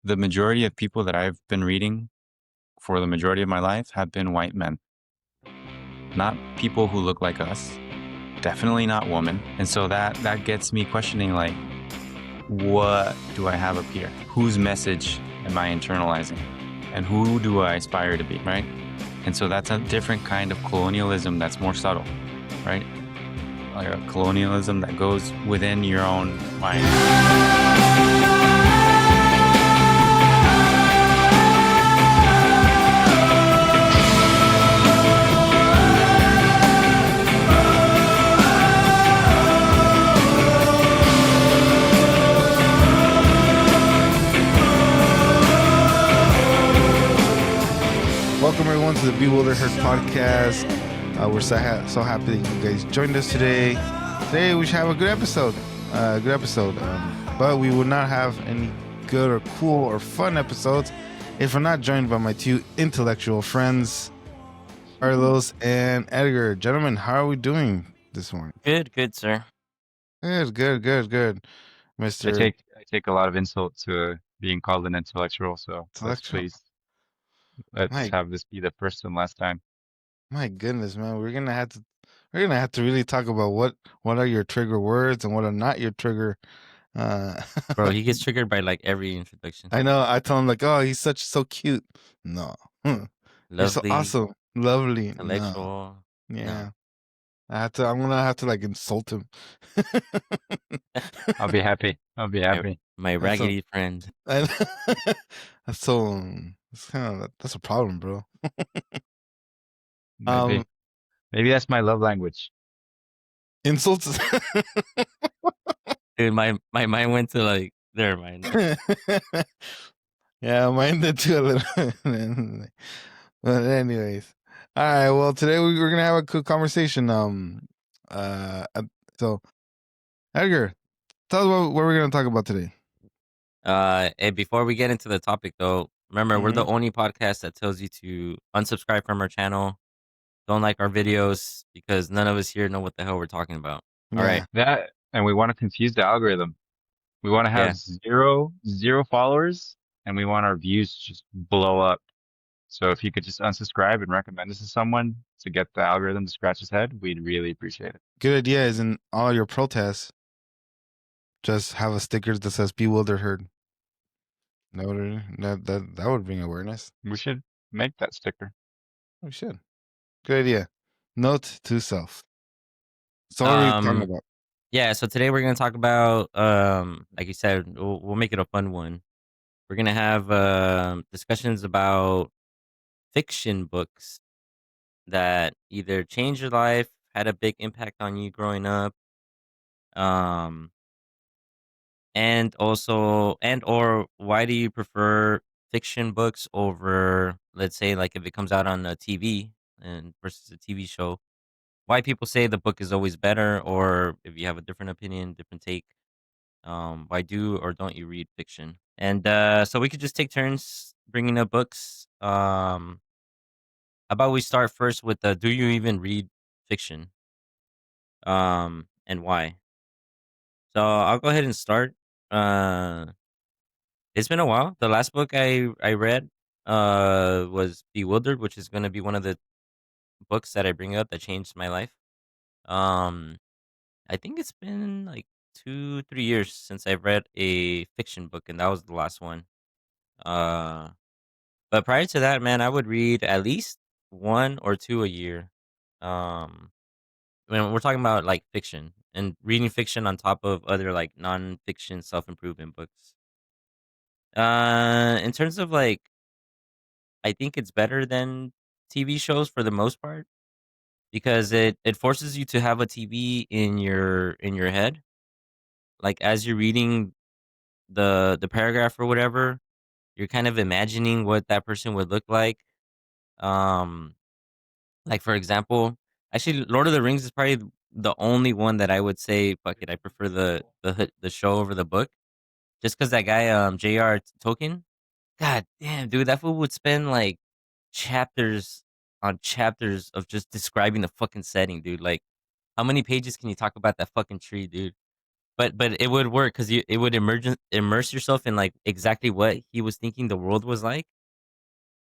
the majority of people that I've been reading for the majority of my life have been white men, not people who look like us. Definitely not women. And so that gets me questioning, like, what do I have up here? Whose message am I internalizing? And who do I aspire to be, right? And so that's a different kind of colonialism that's more subtle, right? Like a colonialism that goes within your own mind. Welcome everyone to the Bewildered Herd podcast. We're so happy that you guys joined us today. Today we should have a good episode. But we will not have any good or cool or fun episodes if we're not joined by my two intellectual friends, Carlos and Edgar. Gentlemen, how are we doing this morning? Good, sir. Good. Mr. I take a lot of insult to being called an intellectual, so let's please have this be the first and last time. My goodness, man, we're gonna have to really talk about what are your trigger words and what are not your trigger. Bro, he gets triggered by like every introduction. I know. I tell him like, oh, he's so cute. No, you're so awesome, lovely, intellectual. No. Yeah, no. I'm gonna have to like insult him. I'll be happy. My raggedy friend. That's so. That's a problem, bro. Maybe that's my love language. Insults. Dude, my mind went to like their mind. Yeah, mine did too a little. But anyways, all right. Well, today we're gonna have a cool conversation. So Edgar, tell us what we're gonna talk about today. And before we get into the topic, though, remember we're the only podcast that tells you to unsubscribe from our channel. Don't like our videos because none of us here know what the hell we're talking about. All right. That, and we want to confuse the algorithm. We want to have zero followers, and we want our views to just blow up. So if you could just unsubscribe and recommend this to someone to get the algorithm to scratch his head, we'd really appreciate it. Good idea is in all your protests, just have a sticker that says "Bewildered Herd." That would bring awareness. We should make that sticker. We should. Good idea. Note to self. So what are we talking about? Yeah, so today we're going to talk about, like you said, we'll make it a fun one. We're going to have discussions about fiction books that either changed your life, had a big impact on you growing up, and or why do you prefer fiction books over, let's say, like if it comes out on a TV and versus a TV show? Why people say the book is always better, or if you have a different opinion, different take, why do or don't you read fiction? And so we could just take turns bringing up books. How about we start first with do you even read fiction? And why? So I'll go ahead and start. It's been a while. The last book I read was Bewildered, which is going to be one of the books that I bring up that changed my life. I think it's been like 2-3 years since I've read a fiction book, and that was the last one. But prior to that, man, I would read at least 1 or 2 a year. When we're talking about like fiction and reading fiction on top of other like non-fiction self-improvement books. In terms of like, I think it's better than TV shows for the most part because it forces you to have a TV in your head. Like as you're reading the paragraph or whatever, you're kind of imagining what that person would look like. Like for example, actually, Lord of the Rings is probably the only one that I would say, fuck it, I prefer the show over the book, just because that guy, J.R. Tolkien, god damn, dude, that fool would spend like chapters on chapters of just describing the fucking setting, dude. Like, how many pages can you talk about that fucking tree, dude? but it would work because it would immerse yourself in like exactly what he was thinking the world was like.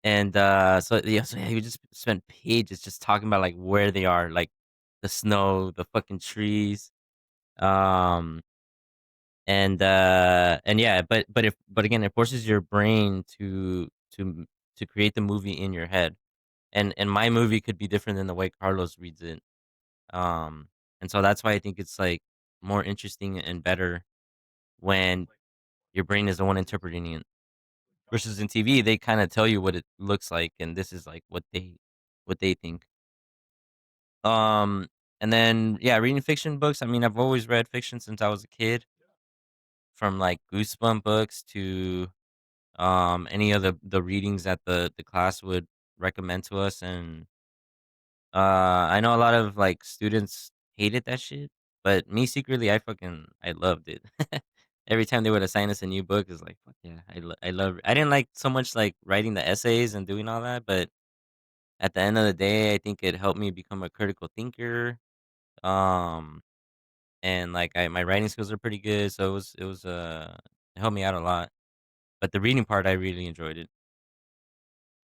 And so yeah, he would just spend pages just talking about like where they are, like the snow, the fucking trees. Um and yeah, but again, it forces your brain to create the movie in your head. And my movie could be different than the way Carlos reads it. Um and so that's why I think it's like more interesting and better when your brain is the one interpreting it. Versus in TV, they kind of tell you what it looks like, and this is like what they think. Um, and then yeah, reading fiction books. I mean, I've always read fiction since I was a kid, from like Goosebump books to any of the readings that the class would recommend to us. And I know a lot of like students hated that shit, but me secretly, I loved it. Every time they would assign us a new book, it's like fuck yeah, I love. I didn't like so much like writing the essays and doing all that, but at the end of the day, I think it helped me become a critical thinker. Um, and like my writing skills are pretty good, so it helped me out a lot. But the reading part, I really enjoyed it.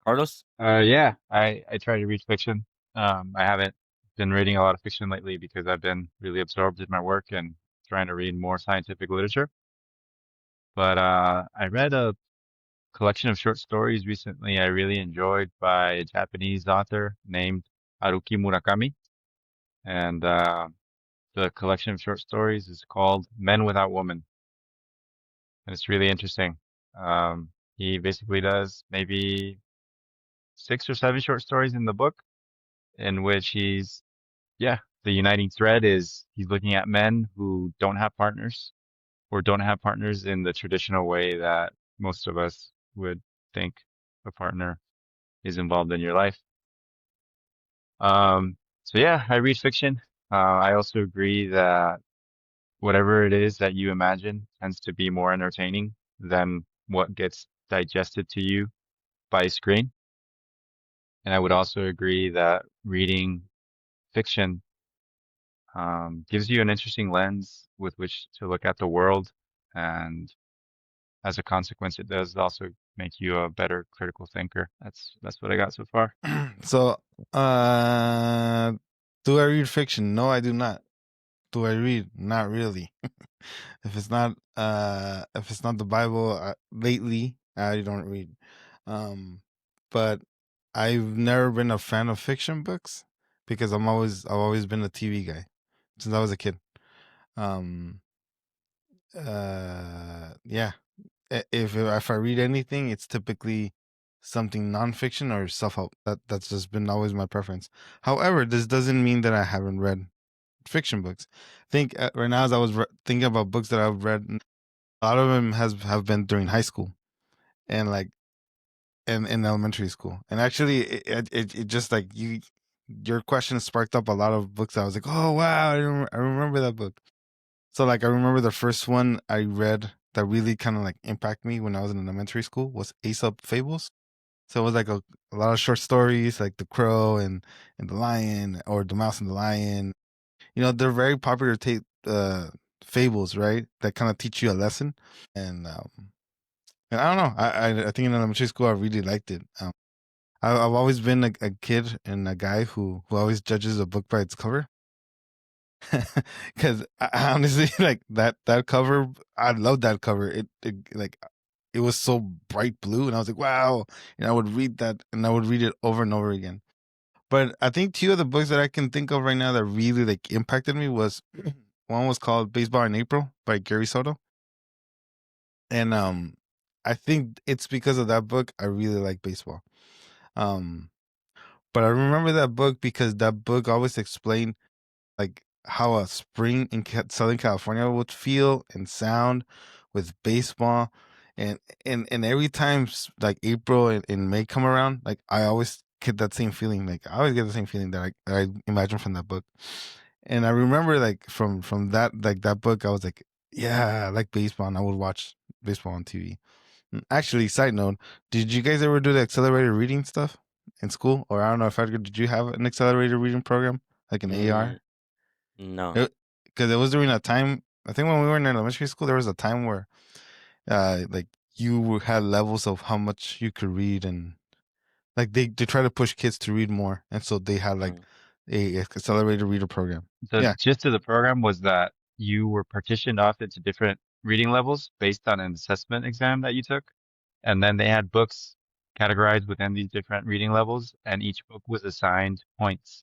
Carlos? Yeah, I try to read fiction. I haven't been reading a lot of fiction lately because I've been really absorbed in my work and trying to read more scientific literature. But I read a collection of short stories recently I really enjoyed by a Japanese author named Haruki Murakami. And the collection of short stories is called Men Without Women. And it's really interesting. Um, he basically does maybe 6 or 7 short stories in the book in which yeah, the uniting thread is he's looking at men who don't have partners or don't have partners in the traditional way that most of us would think a partner is involved in your life. So yeah, I read fiction. I also agree that whatever it is that you imagine tends to be more entertaining than what gets digested to you by a screen. And I would also agree that reading fiction gives you an interesting lens with which to look at the world. And as a consequence, it does also make you a better critical thinker. That's what I got so far. So, uh, do I read fiction? No, I do not. Do I read? Not really. If it's not the Bible, lately I don't read. Um, but I've never been a fan of fiction books because I've always been a TV guy since I was a kid. Um, yeah. If I read anything, it's typically something nonfiction or self help. That's just been always my preference. However, this doesn't mean that I haven't read fiction books. I think right now, as I was thinking about books that I've read, a lot of them have been during high school and like in elementary school. And actually, it just like your question sparked up a lot of books. I was like, oh wow, I remember that book. So like I remember the first one I read that really kind of like impacted me when I was in elementary school was Aesop Fables. So it was like a lot of short stories like The Crow and the Lion or The Mouse and the Lion. You know, they're very popular fables, right? That kind of teach you a lesson. And and I don't know. I think in elementary school I really liked it. I've always been a kid and a guy who always judges a book by its cover. Because I honestly, like that cover, I love that cover. It like it was so bright blue, and I was like, wow. And I would read that, and I would read it over and over again. But I think two of the books that I can think of right now that really like impacted me was one was called Baseball in April by Gary Soto, and I think it's because of that book I really like baseball. Um, but I remember that book because that book always explained like how a spring in Southern California would feel and sound with baseball, and and every time like April and May come around, like I always get that same feeling. Like I always get the same feeling that I imagine from that book. And I remember like from that like that book, I was like, yeah, I like baseball, and I would watch baseball on TV. Actually, side note, did you guys ever do the accelerated reading stuff in school? Or I don't know if Edgar, did you have an accelerated reading program like an AR? Mm, no. Because it was during that time I think when we were in elementary school, there was a time where like you had levels of how much you could read, and like they try to push kids to read more, and so they had like Mm. a accelerated reader program. The Yeah. gist of the program was that you were partitioned off into different reading levels based on an assessment exam that you took. And then they had books categorized within these different reading levels, and each book was assigned points.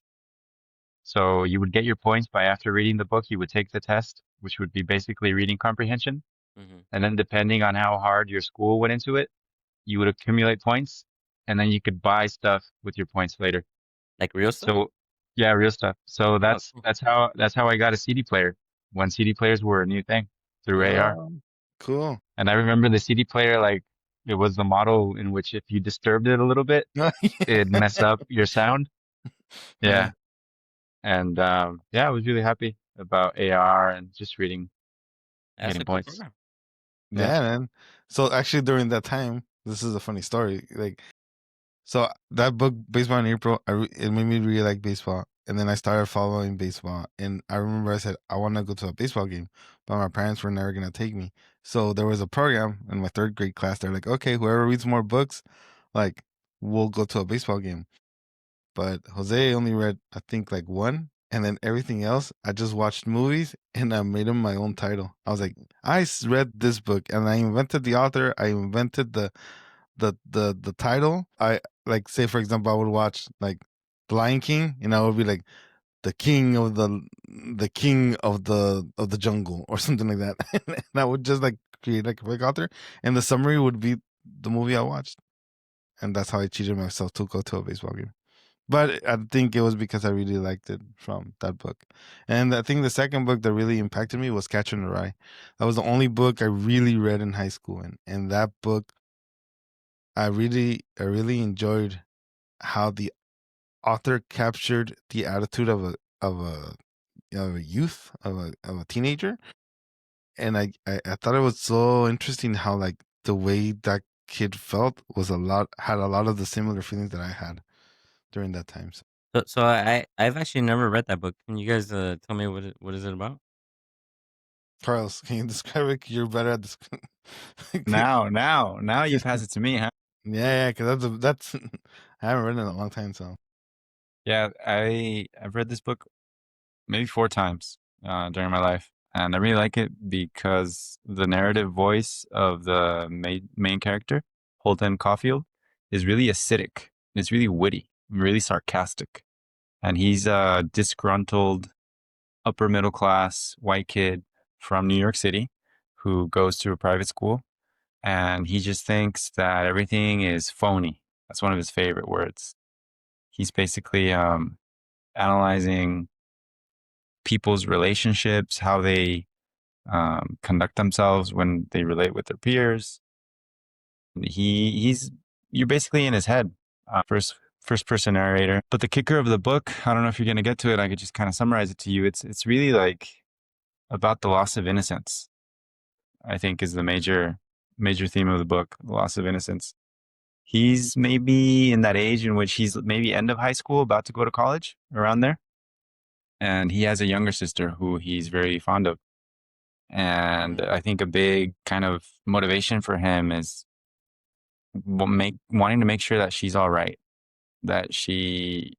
So you would get your points by after reading the book, you would take the test, which would be basically reading comprehension. Hmm. And then depending on how hard your school went into it, you would accumulate points, and then you could buy stuff with your points later. Like real stuff? So yeah, real stuff. So Oh, that's cool. that's how I got a CD player when CD players were a new thing through AR. Oh, cool. And I remember the CD player like it was the model in which if you disturbed it a little bit, it'd mess up your sound. Yeah. Yeah. And yeah, I was really happy about AR and just reading, That's getting a cool points. program. Yeah. Yeah, man. So actually, during that time, this is a funny story. Like, so that book, Baseball in April, it made me really like baseball, and then I started following baseball. And I remember I said I want to go to a baseball game, but my parents were never gonna take me. So there was a program in my third grade class. They're like, okay, whoever reads more books, like, we'll go to a baseball game. But Jose only read, I think, like one, and then everything else, I just watched movies and I made him my own title. I was like, read this book, and I invented the author. I invented the title. I like, say for example, I would watch like The Lion King, and I would be like the king of the jungle or something like that. And I would just like create like a fake author, and the summary would be the movie I watched, and that's how I cheated myself to go to a baseball game. But I think it was because I really liked it from that book. And I think the second book that really impacted me was Catcher in the Rye. That was the only book I really read in high school. And that book, I really enjoyed how the author captured the attitude of a youth, of a teenager. And I thought it was so interesting how like the way that kid felt had a lot of the similar feelings that I had during that time. So, So I've actually never read that book. Can you guys tell me what is it about? Carlos, can you describe it? You're better at this. Now you pass it to me, huh? Yeah, because that's I haven't read it in a long time. So Yeah, I've read this book maybe 4 times during my life, and I really like it because the narrative voice of the main character, Holden Caulfield, is really acidic. It's really witty, really sarcastic, and he's a disgruntled upper middle class white kid from New York City who goes to a private school, and he just thinks that everything is phony. That's one of his favorite words. He's basically analyzing people's relationships, how they conduct themselves when they relate with their peers. He's you're basically in his head, first person narrator. But the kicker of the book, I don't know if you're gonna get to it. I could just kind of summarize it to you. It's really like about the loss of innocence. I think is the major theme of the book, the loss of innocence. He's maybe in that age in which he's maybe end of high school, about to go to college, around there. And he has a younger sister who he's very fond of. And Mm. I think a big kind of motivation for him is wanting to make sure that she's all right, that she,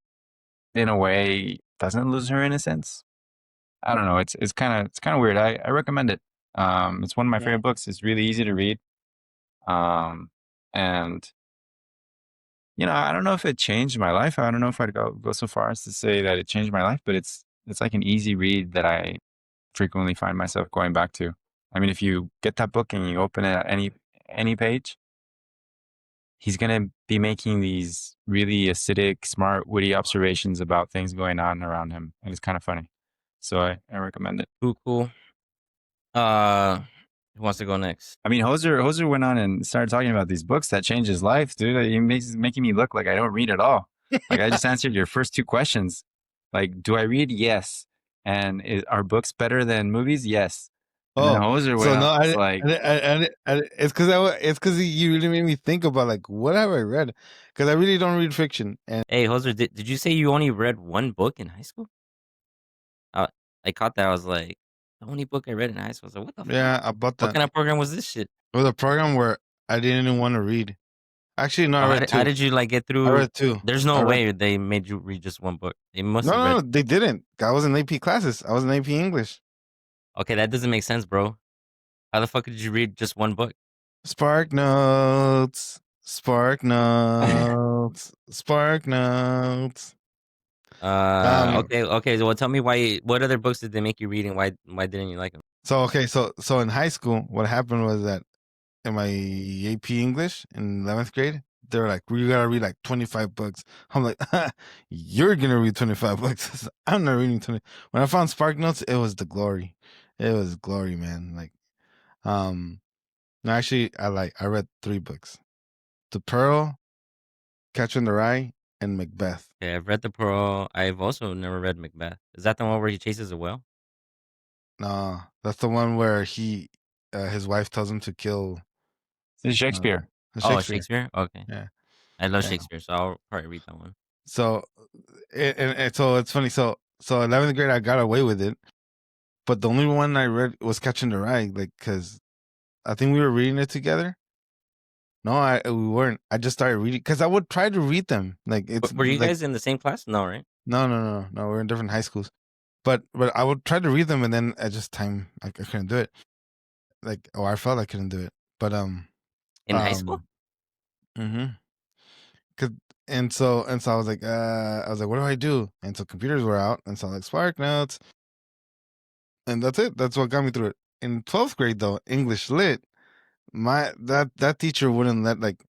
in a way, doesn't lose her innocence. I don't know. It's kind of weird. I recommend it. It's one of my Yeah. favorite books. It's really easy to read. Um, and I don't know if it changed my life. I don't know if I'd go so far as to say that it changed my life, but it's like an easy read that I frequently find myself going back to. I mean, if you get that book and you open it at any page, he's gonna be making these really acidic, smart, witty observations about things going on around him, and it's kind of funny. So I recommend it. Cool, cool. Uh, who wants to go next? I mean, Hoser went on and started talking about these books that changed his life, dude. He's making me look like I don't read at all. Like I just answered your first 2 questions. Like, do I read? Yes. And are books better than movies? Yes. And then oh, Hoser went so no, on. It's like, it's because it's because you really made me think about like what have I read? Because I really don't read fiction, and Hey, Hoser, did you say you only read one book in high school? I I caught that. I was like, The only book I read in high school. I was like, what the fuck? Yeah, about What that. kind of program was this shit? It was a program where I didn't even want to read. Actually, no, I So read how two. did you like get I through? read two. There's I no read. way they made you read just one book. They must No, have no, read. no, they didn't. I was in AP classes. I was in AP English. Okay, that doesn't make sense, bro. How the fuck did you read just one book? Spark notes. Spark notes. Spark notes. Okay. Well, tell me why. What other books did they make you read, and why didn't you like them? So okay, so in high school, what happened was that in my AP English in 11th grade, they were like, "You gotta read like 25 books." I'm like, "You're gonna read 25 books. I'm not reading 20." When I found Spark Notes, it was the glory. It was glory, man. Like, no, actually, I read 3 books: The Pearl, Catcher in the Rye, and Macbeth. Okay, I've read The Pearl. I've also never read Macbeth. Is that the one where he chases a whale? No, that's the one where his wife tells him to kill This is uh, Shakespeare. Oh, Shakespeare. Shakespeare. Okay, Yeah, I love yeah. Shakespeare, so I'll probably read that one. So, and so it's funny. So 11th grade, I got away with it, but the only one I read was Catching the Rye, like because I think we were reading it together. No, we weren't. I just started reading because I would try to read them. Like it's Were you like guys in the same class? No, right? no. We're in different high schools, but I would try to read them, and then I just I couldn't do it. Like I felt I couldn't do it. But In high school? um, mm-hmm. Cause and so I was like, what do I do? And so computers were out, and so like Spark Notes, and that's it. That's what got me through it. In 12th grade though, English lit, that teacher wouldn't let like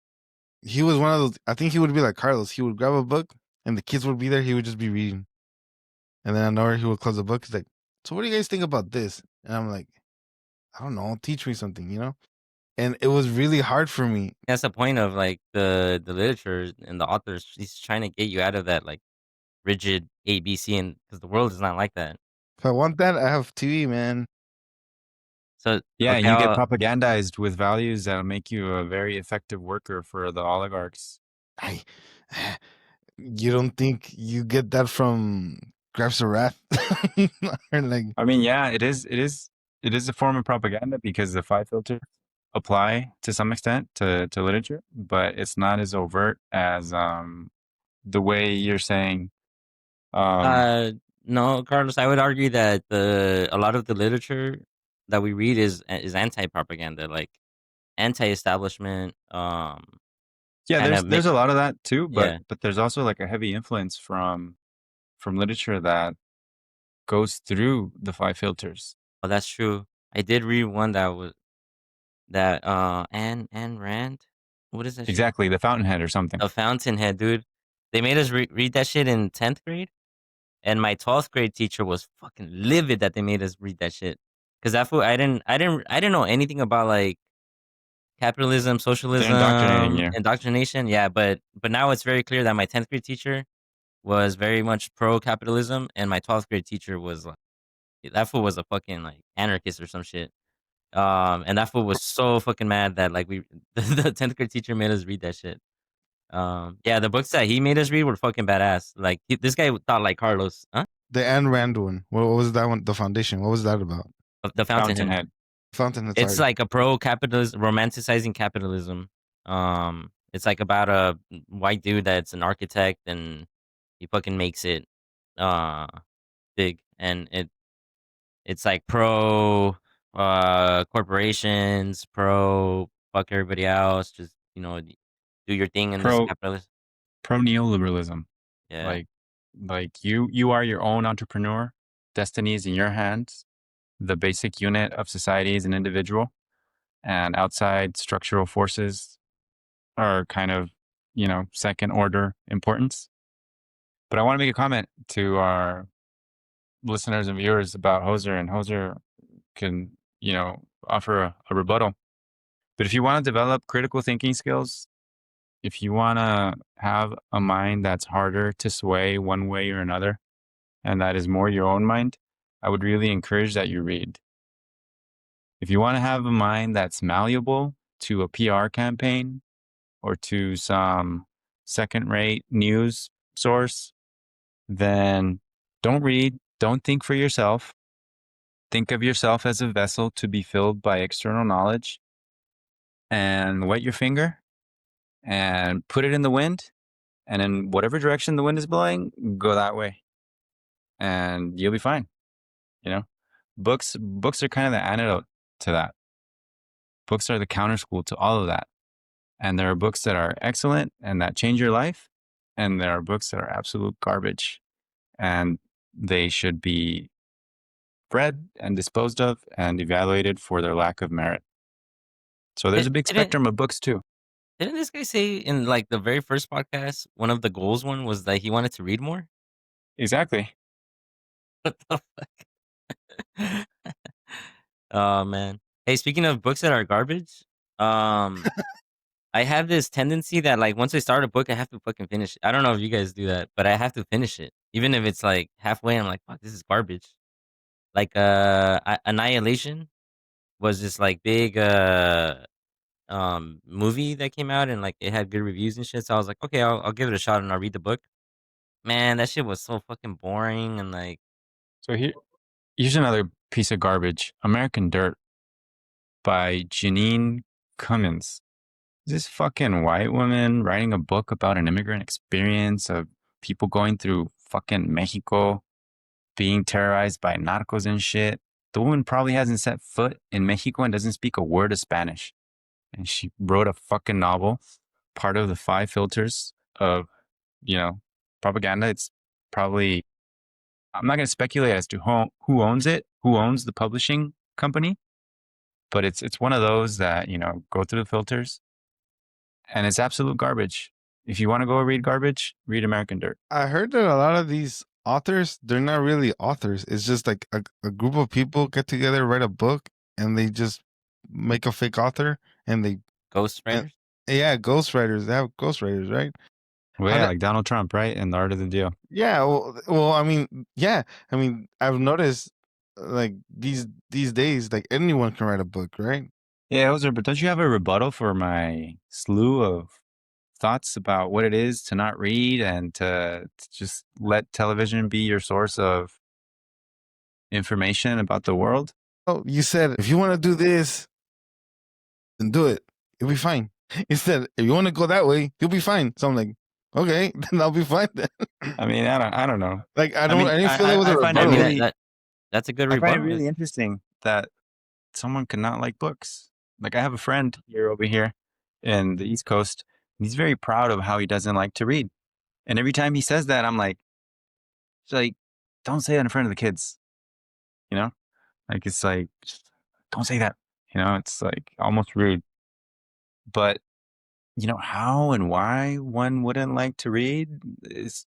he was one of those. I think he would be like Carlos. He would grab a book, and the kids would be there. He would just be reading, and then I know he would close the book. He's like, "So what do you guys think about this?" And I'm like, "I don't know. Teach me something, you know." And it was really hard for me. That's the point of like the literature and the authors. He's trying to get you out of that like rigid ABC, and because the world is not like that. If I want that, I have TV, man. So Yeah, okay, you get propagandized with values that'll make you a very effective worker for the oligarchs. I, you don't think you get that from Grapes of Wrath? Or like, I mean, yeah, it is a form of propaganda because the 5 filters apply to some extent to literature, but it's not as overt as the way you're saying. Um, no, Carlos, I would argue that a lot of the literature that we read is anti propaganda, like anti establishment. yeah, Kind of there's a lot of that too, yeah. but there's also like a heavy influence from literature that goes through the 5 filters. Oh, that's true. I did read one that was that Anne Rand. What is that shit? Exactly, the Fountainhead or something. A Fountainhead, dude. They made us read that shit in 10th grade, and my 12th grade teacher was fucking livid that they made us read that shit. Cause that fool, I didn't know anything about like capitalism, They're indoctrinating socialism, you. indoctrination. Yeah, but now it's very clear that my 10th grade teacher was very much pro capitalism, and my 12th grade teacher was like that fool was a fucking like anarchist or some shit. And that fool was so fucking mad that like we the 10th grade teacher made us read that shit. Yeah, the books that he made us read were fucking badass. Like this guy thought like Carlos, huh? the Ayn Rand one. What was that one? The Foundation. What was that about? The Fountainhead. Fountainhead. Fountain. It's Sorry. like a pro capitalism, romanticizing capitalism. It's like about a white dude that's an architect and he fucking makes it uh big, and it's like pro corporations, pro fuck everybody else, just do your thing in this Pro capitalist. pro neoliberalism. Yeah. Like you are your own entrepreneur. Destiny is in your hands. The basic unit of society is an individual, and outside structural forces are kind of, second order importance. But I want to make a comment to our listeners and viewers about Hoser, and Hoser can, offer a rebuttal. But if you want to develop critical thinking skills, if you want to have a mind that's harder to sway one way or another, and that is more your own mind, I would really encourage that you read. If you want to have a mind that's malleable to a PR campaign or to some second rate news source, then don't read, don't think for yourself. Think of yourself as a vessel to be filled by external knowledge, and wet your finger and put it in the wind, and in whatever direction the wind is blowing, go that way, and you'll be fine. You know, books are kind of the antidote to that. Books are the counter school to all of that. And there are books that are excellent and that change your life, and there are books that are absolute garbage, and they should be read and disposed of and evaluated for their lack of merit. So there's a big Didn't spectrum of books too. didn't this guy say in like the very first podcast, one of the goals one was that he wanted to read more? Exactly. What the fuck? Oh man. Hey, speaking of books that are garbage, um, I have this tendency that like once I start a book, I have to fucking finish it. I don't know if you guys do that, but I have to finish it, even if it's like halfway. I'm like, fuck, this is garbage. Like Annihilation was this like big movie that came out and like it had good reviews and shit. So I was like, okay, I'll give it a shot and I'll read the book. Man, that shit was so fucking boring and like So here's another piece of garbage: American Dirt by Janine Cummins. This fucking white woman writing a book about an immigrant experience of people going through fucking Mexico, being terrorized by narcos and shit. The woman probably hasn't set foot in Mexico and doesn't speak a word of Spanish. And she wrote a fucking novel, part of the 5 filters of, propaganda. It's probably, I'm not going to speculate as to who owns it, who owns the publishing company, but it's one of those that, go through the filters, and it's absolute garbage. If you want to go read garbage, read American Dirt. I heard that a lot of these authors, they're not really authors. It's just like a group of people get together, write a book, and they just make a fake author, and they ghostwriters. yeah, ghostwriters. They have ghostwriters, right? Well, How yeah, that- like Donald Trump, right? In The Art of the Deal. Yeah, well, I mean, yeah, I mean, I've noticed like these days, like anyone can write a book, right? Yeah, Hoser, but don't you have a rebuttal for my slew of thoughts about what it is to not read and to just let television be your source of information about the world? Oh, you said if you want to do this, then do it. You'll be fine. You said if you want to go that way, you'll be fine. So I'm like, okay, then I'll be fine then. I mean, I don't know. Like I mean, didn't feel it was a I find it I rebuttal. mean really, that's a good I find it rebuttal. really interesting that someone could not like books. Like I have a friend here over here in the East Coast, and he's very proud of how he doesn't like to read. And every time he says that, I'm like, it's like, don't say that in front of the kids. You know, like it's like, just don't say that. It's like almost rude. But how and why one wouldn't like to read is,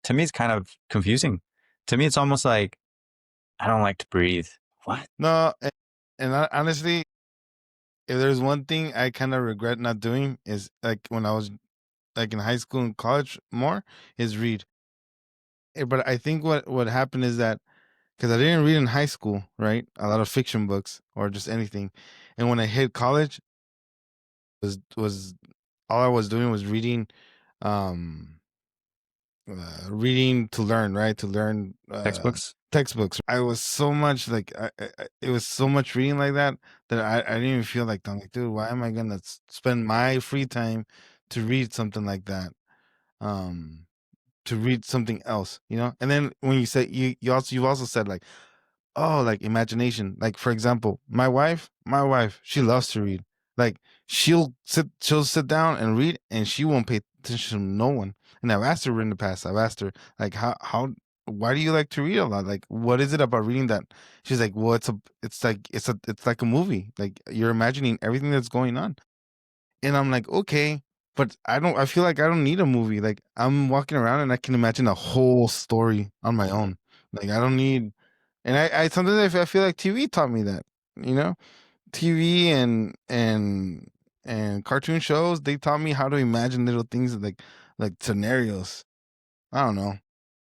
to me, it's kind of confusing. To me, it's almost like I don't like to breathe. What? No, and honestly, if there's one thing I kind of regret not doing is like when I was like in high school and college more is read. But I think what happened is that because I didn't read in high school, right? A lot of fiction books or just anything, and when I hit college, was all I was doing was reading, um, reading to learn, right? To learn Textbooks? textbooks. I was so much like it was so much reading like that that I didn't even feel like I'm like, dude, why am I gonna spend my free time to read something like that? Um, to read something else, And then when you say you also said like, oh, like imagination. Like for example, my wife, she loves to read. Like she'll sit down and read, and she won't pay attention to no one. And I've asked her in the past. I've asked her like, why do you like to read a lot? Like, what is it about reading that? She's like, well, it's like a movie. Like you're imagining everything that's going on. And I'm like, okay, but I feel like I don't need a movie. Like I'm walking around and I can imagine a whole story on my own. Like I don't need, and I sometimes I feel like TV taught me that, you know, TV and cartoon shows, they taught me how to imagine little things like scenarios. I don't know.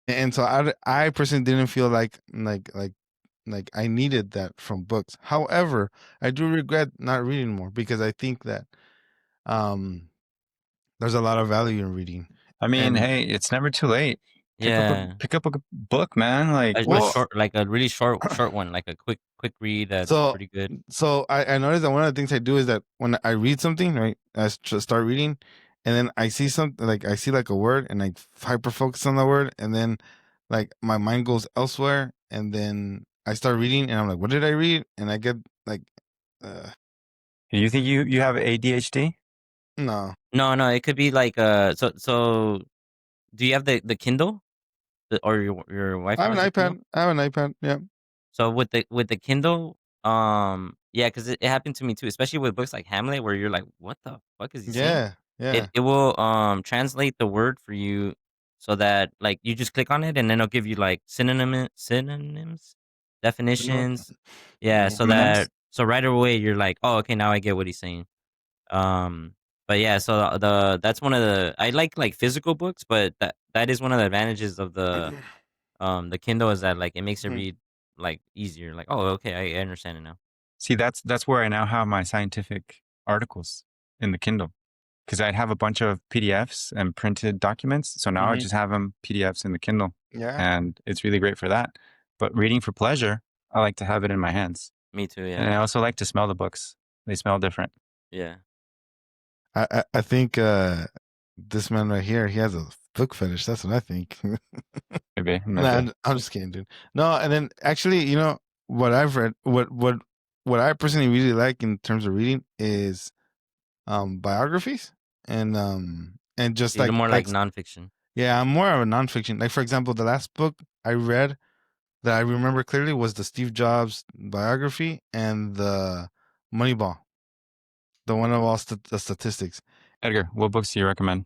And so I personally didn't feel like I needed that from books. However, I do regret not reading more because I think that um there's a lot of value in reading. I mean, And hey, it's never too late. Yeah. Pick up a book, man. Like, A Well, short, like a really short one, like a quick quick read that's So, pretty good. I noticed that one of the things I do is that when I read something, right, start reading, and then I see something like I see like a word, and I hyper focus on the word, and then like my mind goes elsewhere, and then I start reading, and I'm like, what did I read? And I get like, uh, You think you have ADHD? no, No, it could be like so do you have the Kindle? Or your wife I have an has a Kindle? iPad. I have an iPad. Yeah, So with the Kindle, yeah, because it happened to me too, especially with books like Hamlet, where you're like, "What the fuck is he saying?" yeah, yeah. It will translate the word for you, so that like you just click on it, and then it'll give you like synonyms, No, definitions. Yeah, no. so Synonyms? that so right away you're like, "Oh, okay, now I get what he's saying." Um, but yeah, so the that's one of the I like physical books, but that is one of the advantages of the Kindle is that, like, it makes it read, like, easier, like, "Oh, okay, I understand it now." See, that's where I now have my scientific articles in the Kindle because I have a bunch of PDFs and printed documents. So now I Mhm. just have them PDFs in the Kindle, Yeah. and it's really great for that. But reading for pleasure, I like to have it in my hands, Me too, and yeah. I also like to smell the books. They smell different. Yeah. I think this man right here, he has a book fetish. That's what I think. Maybe, Nah, maybe. I'm just kidding, dude. No, and then actually, what I've read, what I personally really like in terms of reading is biographies and just You're more like like nonfiction. yeah, I'm more of a nonfiction. Like for example, the last book I read that I remember clearly was the Steve Jobs biography and the Moneyball, the one of all the statistics. Edgar, what books do you recommend?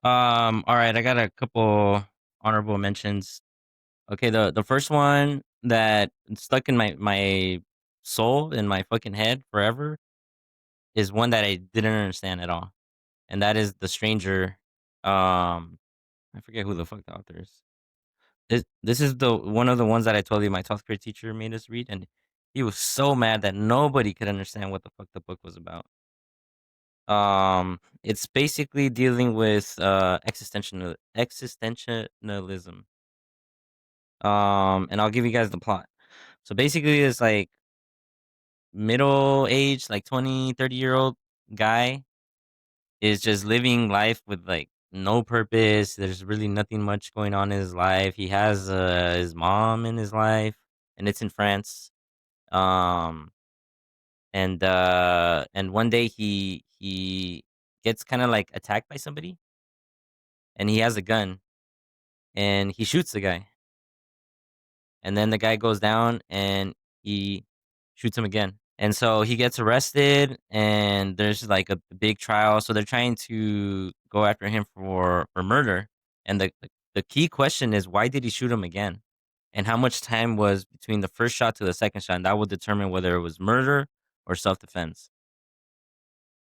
Alright, I got a couple honorable mentions. Okay, the first one that stuck in my soul, in my fucking head forever, is one that I didn't understand at all, and that is The Stranger. I forget who the fuck the author is. This is the one of the ones that I told you my 12th grade teacher made us read, and he was so mad that nobody could understand what the fuck the book was about. It's basically dealing with existentialism. And I'll give you guys the plot. So basically, it's like middle age, like 20, 30-year-old guy is just living life with like no purpose. There's really nothing much going on in his life. He has his mom in his life, and it's in France. Um, and one day he gets kind of like attacked by somebody, and he has a gun, and he shoots the guy, and then the guy goes down, and he shoots him again. And so he gets arrested, and there's like a big trial. So they're trying to go after him for murder. And the key question is, why did he shoot him again? And how much time was between the first shot to the second shot? And that will determine whether it was murder or self defense.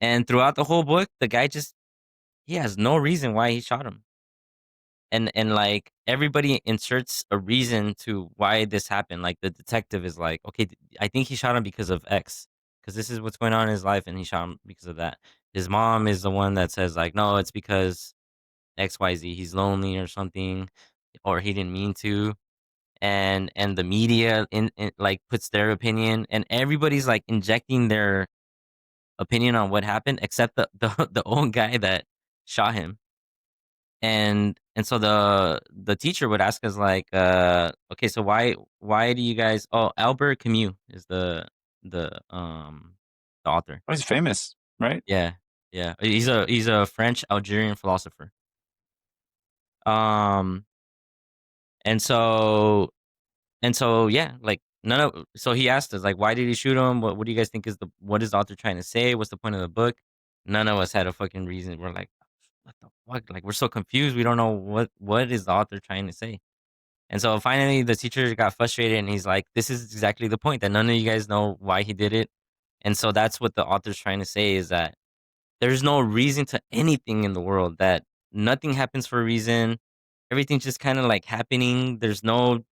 And throughout the whole book, the guy just he has no reason why he shot him. And like everybody inserts a reason to why this happened. Like the detective is like, okay, I think he shot him because of X, because this is what's going on in his life, and he shot him because of that. His mom is the one that says like, no, it's because XYZ. He's lonely or something, or he didn't mean to. And the media in like puts their opinion, and everybody's like injecting their opinion on what happened, except the old guy that shot him. And so the teacher would ask us like, okay, so why do you guys Albert Camus is the author. Oh, he's famous, right? Yeah. Yeah. He's a French Algerian philosopher. Um and so yeah, like none of so he asked us like, why did he shoot him? What do you guys think is what is the author trying to say? What's the point of the book? None of us had a fucking reason. We're like, what the fuck? Like we're so confused. We don't know what is the author trying to say. And so finally, the teacher got frustrated, and he's like, "This is exactly the point that none of you guys know why he did it." And so that's what the author's trying to say is that there's no reason to anything in the world. That nothing happens for a reason. Everything's just kind of like happening. There's no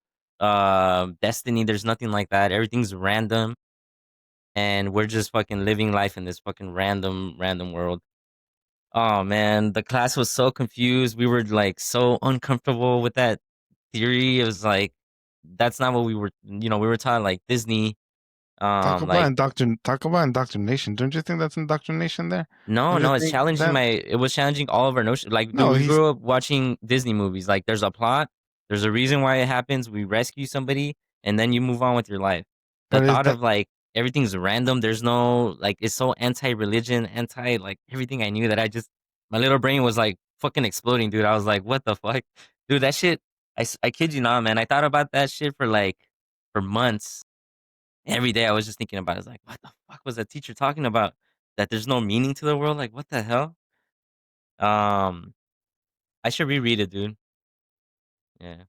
destiny. There's nothing like that. Everything's random, and we're just fucking living life in this fucking random world. Oh man, the class was so confused. We were like so uncomfortable with that theory. It was like that's not what we were. We were taught like Disney. Like Talk about indoctrination. Don't you think that's indoctrination there? no, Don't you no, it's think challenging that? it was challenging all of our notions. Like, dude, No, we he's grew up watching Disney movies. Like, there's a plot, there's a reason why it happens. We rescue somebody, and then you move on with your life. The but is thought that of like everything's random. There's no like it's so anti-religion, anti like everything I knew that my little brain was like fucking exploding, dude. I was like, what the fuck, dude? That shit. I kid you not, man. I thought about that shit for months. Every day I was just thinking about it. I was like, what the fuck was that teacher talking about? That there's no meaning to the world? Like, what the hell? Um, I should reread it, dude. Yeah.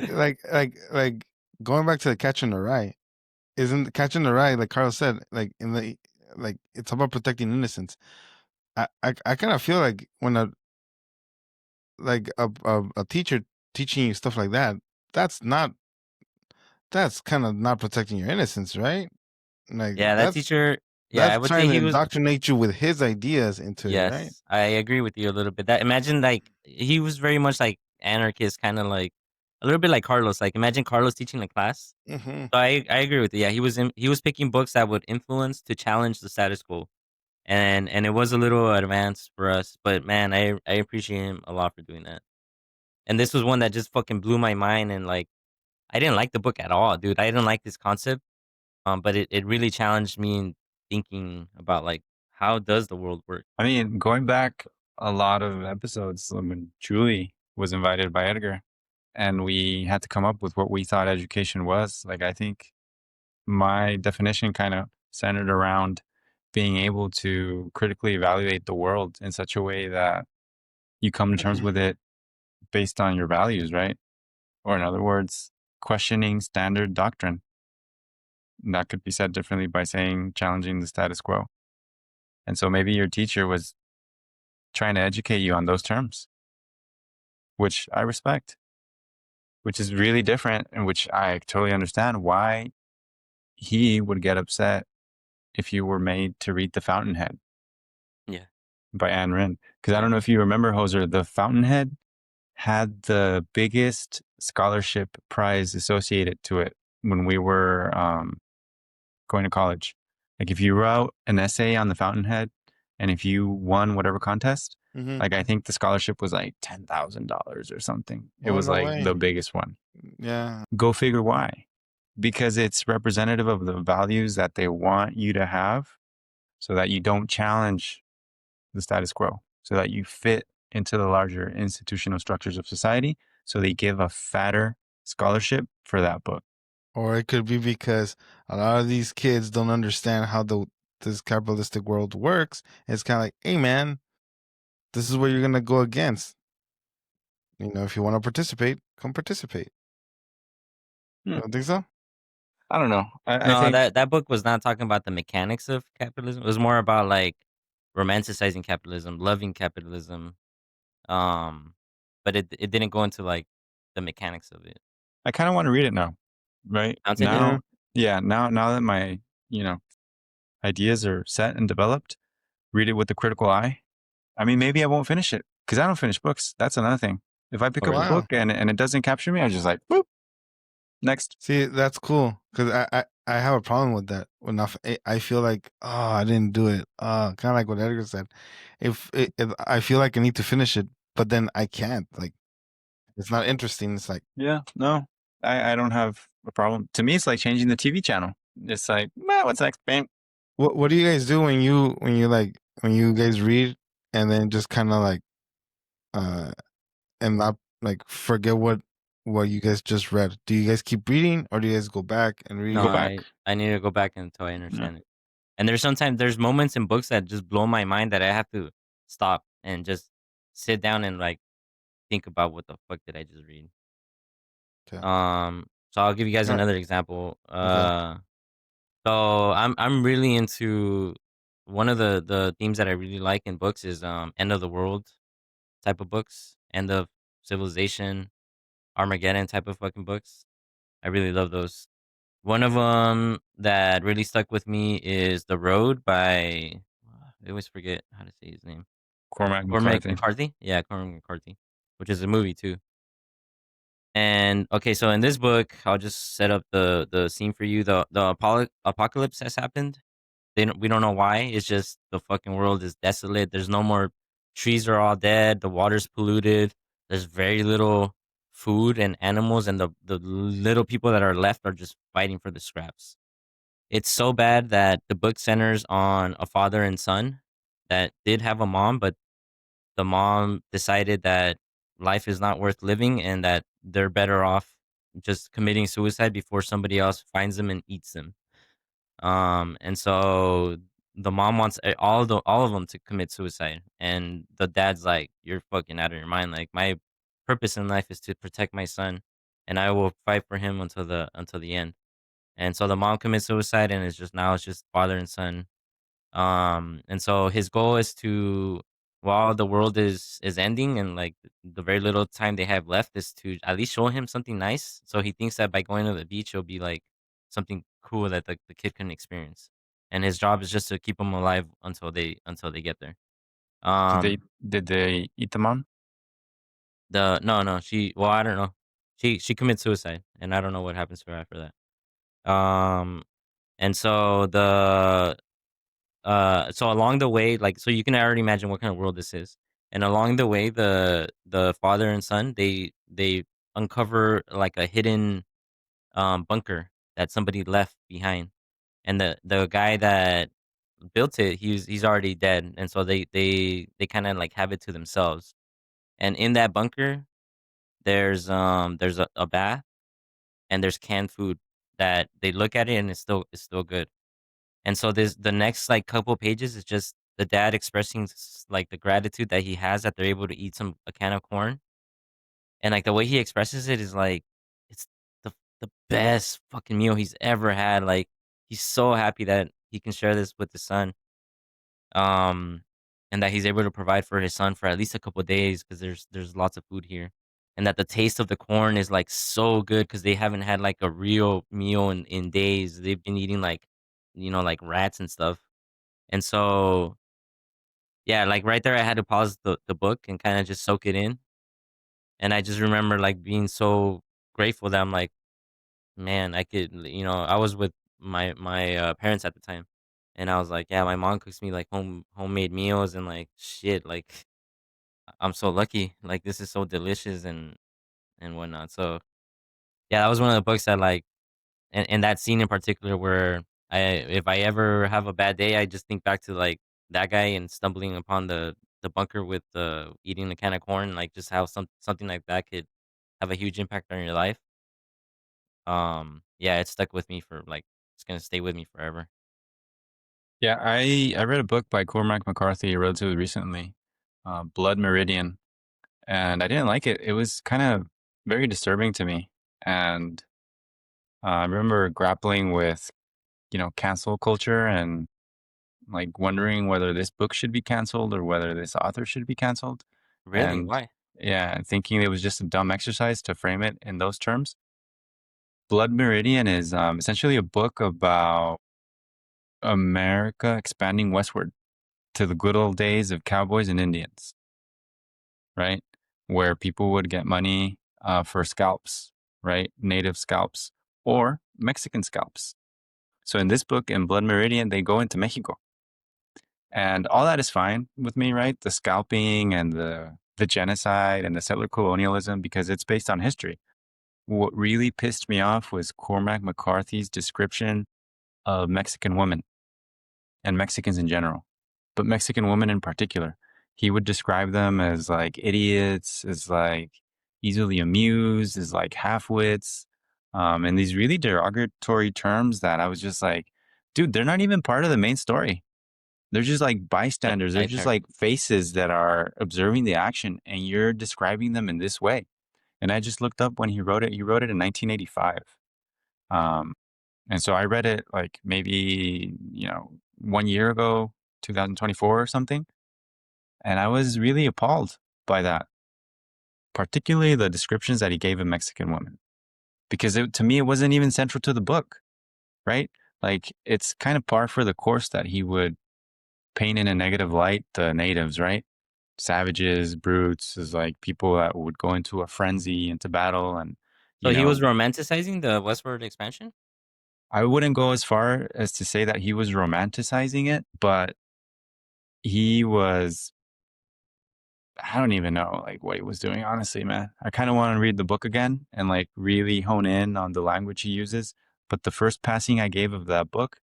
like going back to the Catcher in the Rye? Isn't the Catcher in the Rye, like Carl said, like in the like it's about protecting innocence. I kind of feel like when a teacher teaching you stuff like that, that's not that's kind of not protecting your innocence, right? Like Yeah, that teacher, yeah, that's I would say trying to he was. indoctrinate you with his ideas into it, right? Yes, I agree with you a little bit. That imagine like he was very much like anarchist, kind of like a little bit like Carlos. Like imagine Carlos teaching a class. Hmm. So I agree with you. Yeah, he was picking books that would influence to challenge the status quo, and it was a little advanced for us. But man, I appreciate him a lot for doing that. And this was one that just fucking blew my mind, and like I didn't like the book at all, dude. I didn't like this concept. But it really challenged me in thinking about like how does the world work? I mean, going back a lot of episodes when Julie was invited by Edgar and we had to come up with what we thought education was. Like, I think my definition kind of centered around being able to critically evaluate the world in such a way that you come to terms with it based on your values, right? Or in other words, questioning standard doctrine. That could be said differently by saying challenging the status quo. And so maybe your teacher was trying to educate you on those terms, which I respect, which is really different and which I totally understand why he would get upset if you were made to read The Fountainhead Yeah. by Anne Rind. Because I Yeah. don't know if you remember, Hoser, The Fountainhead had the biggest scholarship prize associated to it when we were going to college. Like if you wrote an essay on The Fountainhead and if you won whatever contest, Hmm. like I think the scholarship was like $10,000 or something. It Oh, was no like way. the biggest one. Yeah. Go figure why. Because it's representative of the values that they want you to have so that you don't challenge the status quo, so that you fit into the larger institutional structures of society. So they give a fatter scholarship for that book. Or it could be because a lot of these kids don't understand how this capitalistic world works. It's kind of like, hey man, this is what you're gonna go against. If you want to participate, come participate. Hmm. You don't think so? I don't know. I No, think that book was not talking about the mechanics of capitalism. It was more about like romanticizing capitalism, loving capitalism. Um, but it didn't go into like the mechanics of it. I kind of want to read it now, right? Fountainhead. Now, yeah, now that my, you know, ideas are set and developed, read it with a critical eye. I mean, maybe I won't finish it because I don't finish books. That's another thing. If I pick Oh, up a really? Wow. book and it doesn't capture me, I just like, boop, next. See, that's cool because I have a problem with that. When I feel like, oh, I didn't do it. Kind of like what Edgar said. If I feel like I need to finish it, but then I can't. Like, it's not interesting. It's like, Yeah, no, I don't have a problem. To me, it's like changing the TV channel. It's like, what's next? Bam. what do you guys do when you guys read and then just kind of like uh and not like forget what you guys just read? Do you guys keep reading or do you guys go back and No, Go read? back. I need to go back until I Yeah. understand it. And there's moments in books that just blow my mind that I have to stop and just sit down and like think about what the fuck did I just read. Okay. So I'll give you guys Uh, another example. okay. So I'm really into one of the themes that I really like in books is end of the world type of books, end of civilization, Armageddon type of fucking books. I really love those. One of them that really stuck with me is The Road by I always forget how to say his name. Cormac Cormac McCarthy. McCarthy? Yeah, Cormac McCarthy, which is a movie too. And okay, so in this book, I'll just set up the scene for you. The apocalypse has happened. We don't know why. It's just the fucking world is desolate. There's no more trees are all dead. The water's polluted. There's very little food and animals, and the little people that are left are just fighting for the scraps. It's so bad that the book centers on a father and son that did have a mom, but the mom decided that life is not worth living and that they're better off just committing suicide before somebody else finds them and eats them. And so the mom wants all of them to commit suicide, and the dad's like, "You're fucking out of your mind. Like my purpose in life is to protect my son, and I will fight for him until the end." And so the mom commits suicide, and it's just father and son. And so his goal is to, while the world is ending and like the very little time they have left, is to at least show him something nice. So he thinks that by going to the beach, it'll be like something cool that the kid can experience. And his job is just to keep him alive until they get there. Did they Um, did they eat the mom? the no no she well I don't know, she commits suicide, and I don't know what happens to her after that. And so so along the way, like, so you can already imagine what kind of world this is. And along the way, the father and son, they uncover like a hidden bunker that somebody left behind. And the guy that built it, he's already dead. And so they kind of like have it to themselves. And in that bunker, there's a bath, and there's canned food that they look at it, and it's still good. And so this the next, like, couple pages is just the dad expressing like the gratitude that he has that they're able to eat a can of corn. And like the way he expresses it is like it's the best fucking meal he's ever had. Like he's so happy that he can share this with his son. Um and that he's able to provide for his son for at least a couple days because there's lots of food here. And that the taste of the corn is like so good because they haven't had like a real meal in days. They've been eating like, like rats and stuff. And so, yeah, like right there, I had to pause the book and kind of just soak it in. And I just remember like being so grateful that I'm like, man, I was with my parents at the time, and I was like, yeah, my mom cooks me like homemade meals, and like shit, like I'm so lucky. Like this is so delicious and whatnot. So yeah, that was one of the books that like, and that scene in particular where if I ever have a bad day, I just think back to like that guy and stumbling upon the bunker with eating the can of corn, like just how something like that could have a huge impact on your life. Yeah, it stuck with me for like it's gonna stay with me forever. Yeah, I read a book by Cormac McCarthy relatively recently, Blood Meridian, and I didn't like it. It was kind of very disturbing to me, and I remember grappling with cancel culture and like wondering whether this book should be canceled or whether this author should be canceled, Really? and Why? yeah, thinking it was just a dumb exercise to frame it in those terms. Blood Meridian is essentially a book about America expanding westward to the good old days of cowboys and Indians, right? Where people would get money for scalps, right? Native scalps or Mexican scalps. So in this book, in Blood Meridian, they go into Mexico. And all that is fine with me, right? The scalping and the genocide and the settler colonialism, because it's based on history. What really pissed me off was Cormac McCarthy's description of Mexican women and Mexicans in general, but Mexican women in particular. He would describe them as like idiots, as like easily amused, as like half-wits, and these really derogatory terms that I was just like, dude, they're not even part of the main story. They're just like That's bystanders. a They're side just character. like faces that are observing the action, and you're describing them in this way. And I just looked up when he wrote it. He wrote it in 1985. Um, and so I read it like maybe, 1 year ago, 2024 or something. And I was really appalled by that, particularly the descriptions that he gave of Mexican women, because to me, it wasn't even central to the book, right? Like it's kind of par for the course that he would paint in a negative light the natives, right? Savages, brutes, is like people that would go into a frenzy, into battle, and So You he was know, romanticizing the westward expansion? I wouldn't go as far as to say that he was romanticizing it, but he was, I don't even know like what he was doing, honestly, man. I kind of want to read the book again and like really hone in on the language he uses. But the first passing I gave of that book,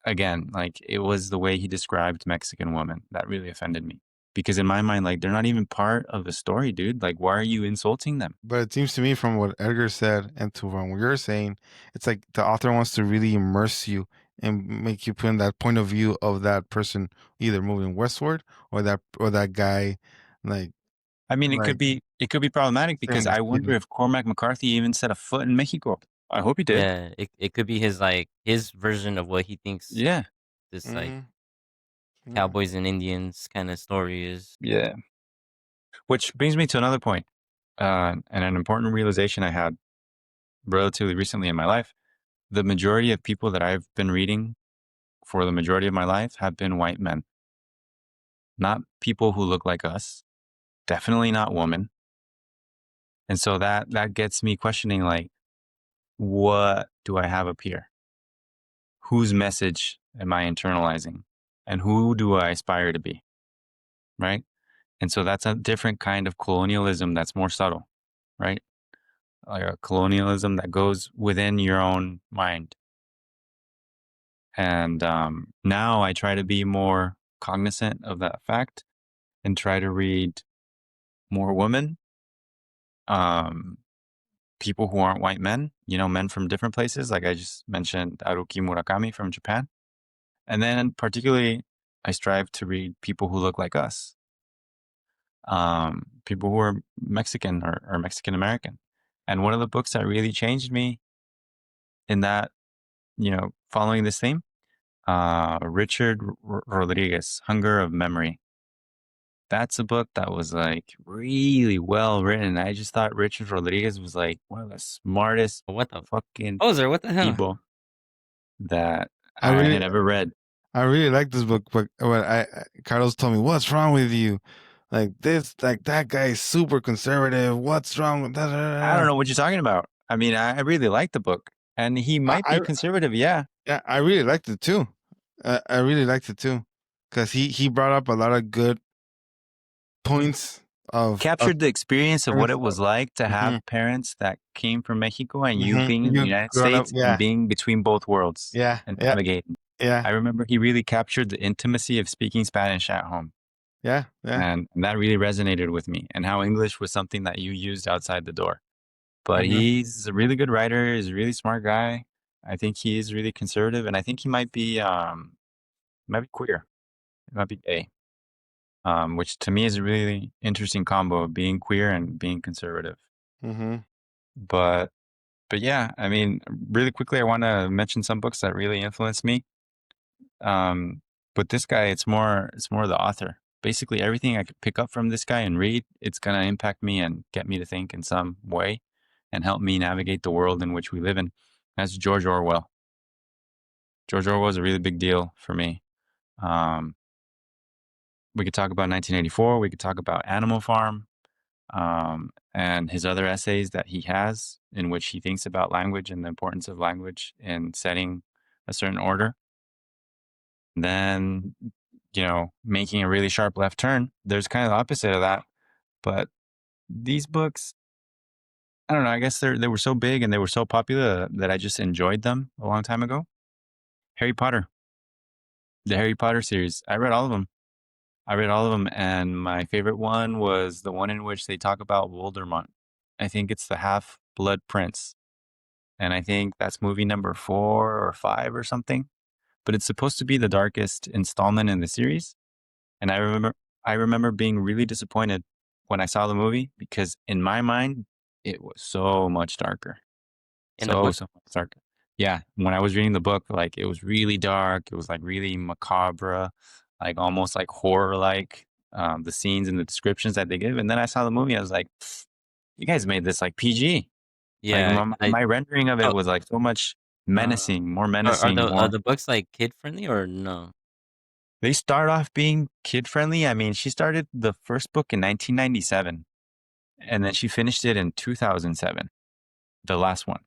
again, like it was the way he described Mexican women that really offended me. Because in my mind, like they're not even part of the story, dude. Like, why are you insulting them? But it seems to me, from what Edgar said and to from what you're saying, it's like the author wants to really immerse you and make you put in that point of view of that person either moving westward or that guy, like I mean, like it could be problematic saying because the I wonder city. if Cormac McCarthy even set a foot in Mexico. I hope he did. Yeah, it could be his, like, his version of what he thinks Yeah, this, like, Mm-hmm. Yeah. cowboys and Indians kinda story is. yeah. Which brings me to another point, and an important realization I had relatively recently in my life. The majority of people that I've been reading for the majority of my life have been white men, not people who look like us, definitely not women. And so that gets me questioning like, what do I have up here? Whose message am I internalizing? And who do I aspire to be? Right. And so that's a different kind of colonialism that's more subtle, right? Like a colonialism that goes within your own mind. And now I try to be more cognizant of that fact and try to read more women, um, people who aren't white men, men from different places. Like I just mentioned Haruki Murakami from Japan. And then particularly, I strive to read people who look like us, people who are Mexican or Mexican American. And one of the books that really changed me in that, following this theme, Richard Rodriguez, Hunger of Memory. That's a book that was like really well written. I just thought Richard Rodriguez was like one of the smartest What the fucking poser, what the hell? people that I I really had ever read. I really like this book, but when Carlos told me, "What's wrong with you? Like this, like that guy is super conservative. What's wrong with I don't that?" know what you're talking about. I mean, I really like the book, and he might I be conservative. Yeah, yeah, I really liked it too. I really liked it too, because he brought up a lot of good points of captured the experience of what parents. it was like to have Mm-hmm, parents that came from Mexico and you mm-hmm. being in the You United growing up, States and yeah, being between both worlds yeah, and yeah, navigating. yeah, I remember he really captured the intimacy of speaking Spanish at home. yeah, yeah. And that really resonated with me, and how English was something that you used outside the door. But Mm-hmm, he's a really good writer. He's a really smart guy. I think he is really conservative, and I think he might be queer. He might be gay, which to me is a really interesting combo of being queer and being conservative. mm-hmm, But but yeah, I mean, really quickly, I want to mention some books that really influenced me. Um, but this guy, it's more the author. Basically, everything I could pick up from this guy and read, it's gonna impact me and get me to think in some way, and help me navigate the world in which we live in. That's George Orwell. George Orwell is a really big deal for me. Um, we could talk about 1984. We could talk about Animal Farm, and his other essays that he has, in which he thinks about language and the importance of language in setting a certain order. Then, making a really sharp left turn. There's kind of the opposite of that. But these books, I don't know. I guess they were so big and they were so popular that I just enjoyed them a long time ago. Harry Potter, the Harry Potter series. I read all of them. And my favorite one was the one in which they talk about Voldemort. I think it's the Half Blood Prince, and I think that's movie number 4 or 5 or something. But it's supposed to be the darkest installment in the series. And I remember being really disappointed when I saw the movie, because in my mind it was so much darker. In the book? So much darker. Yeah, when I was reading the book, like it was really dark. It was like really macabre, like almost like horror like, the scenes and the descriptions that they give. And then I saw the movie, I was like, you guys made this like PG. Like Yeah, my, 'cause I my rendering of it oh, was like so much uh, menacing, more are menacing, are more. the books, like, kid friendly or no? They start off being kid friendly. I mean, she started the first book in 1997, and then she finished it in 2007, the last one.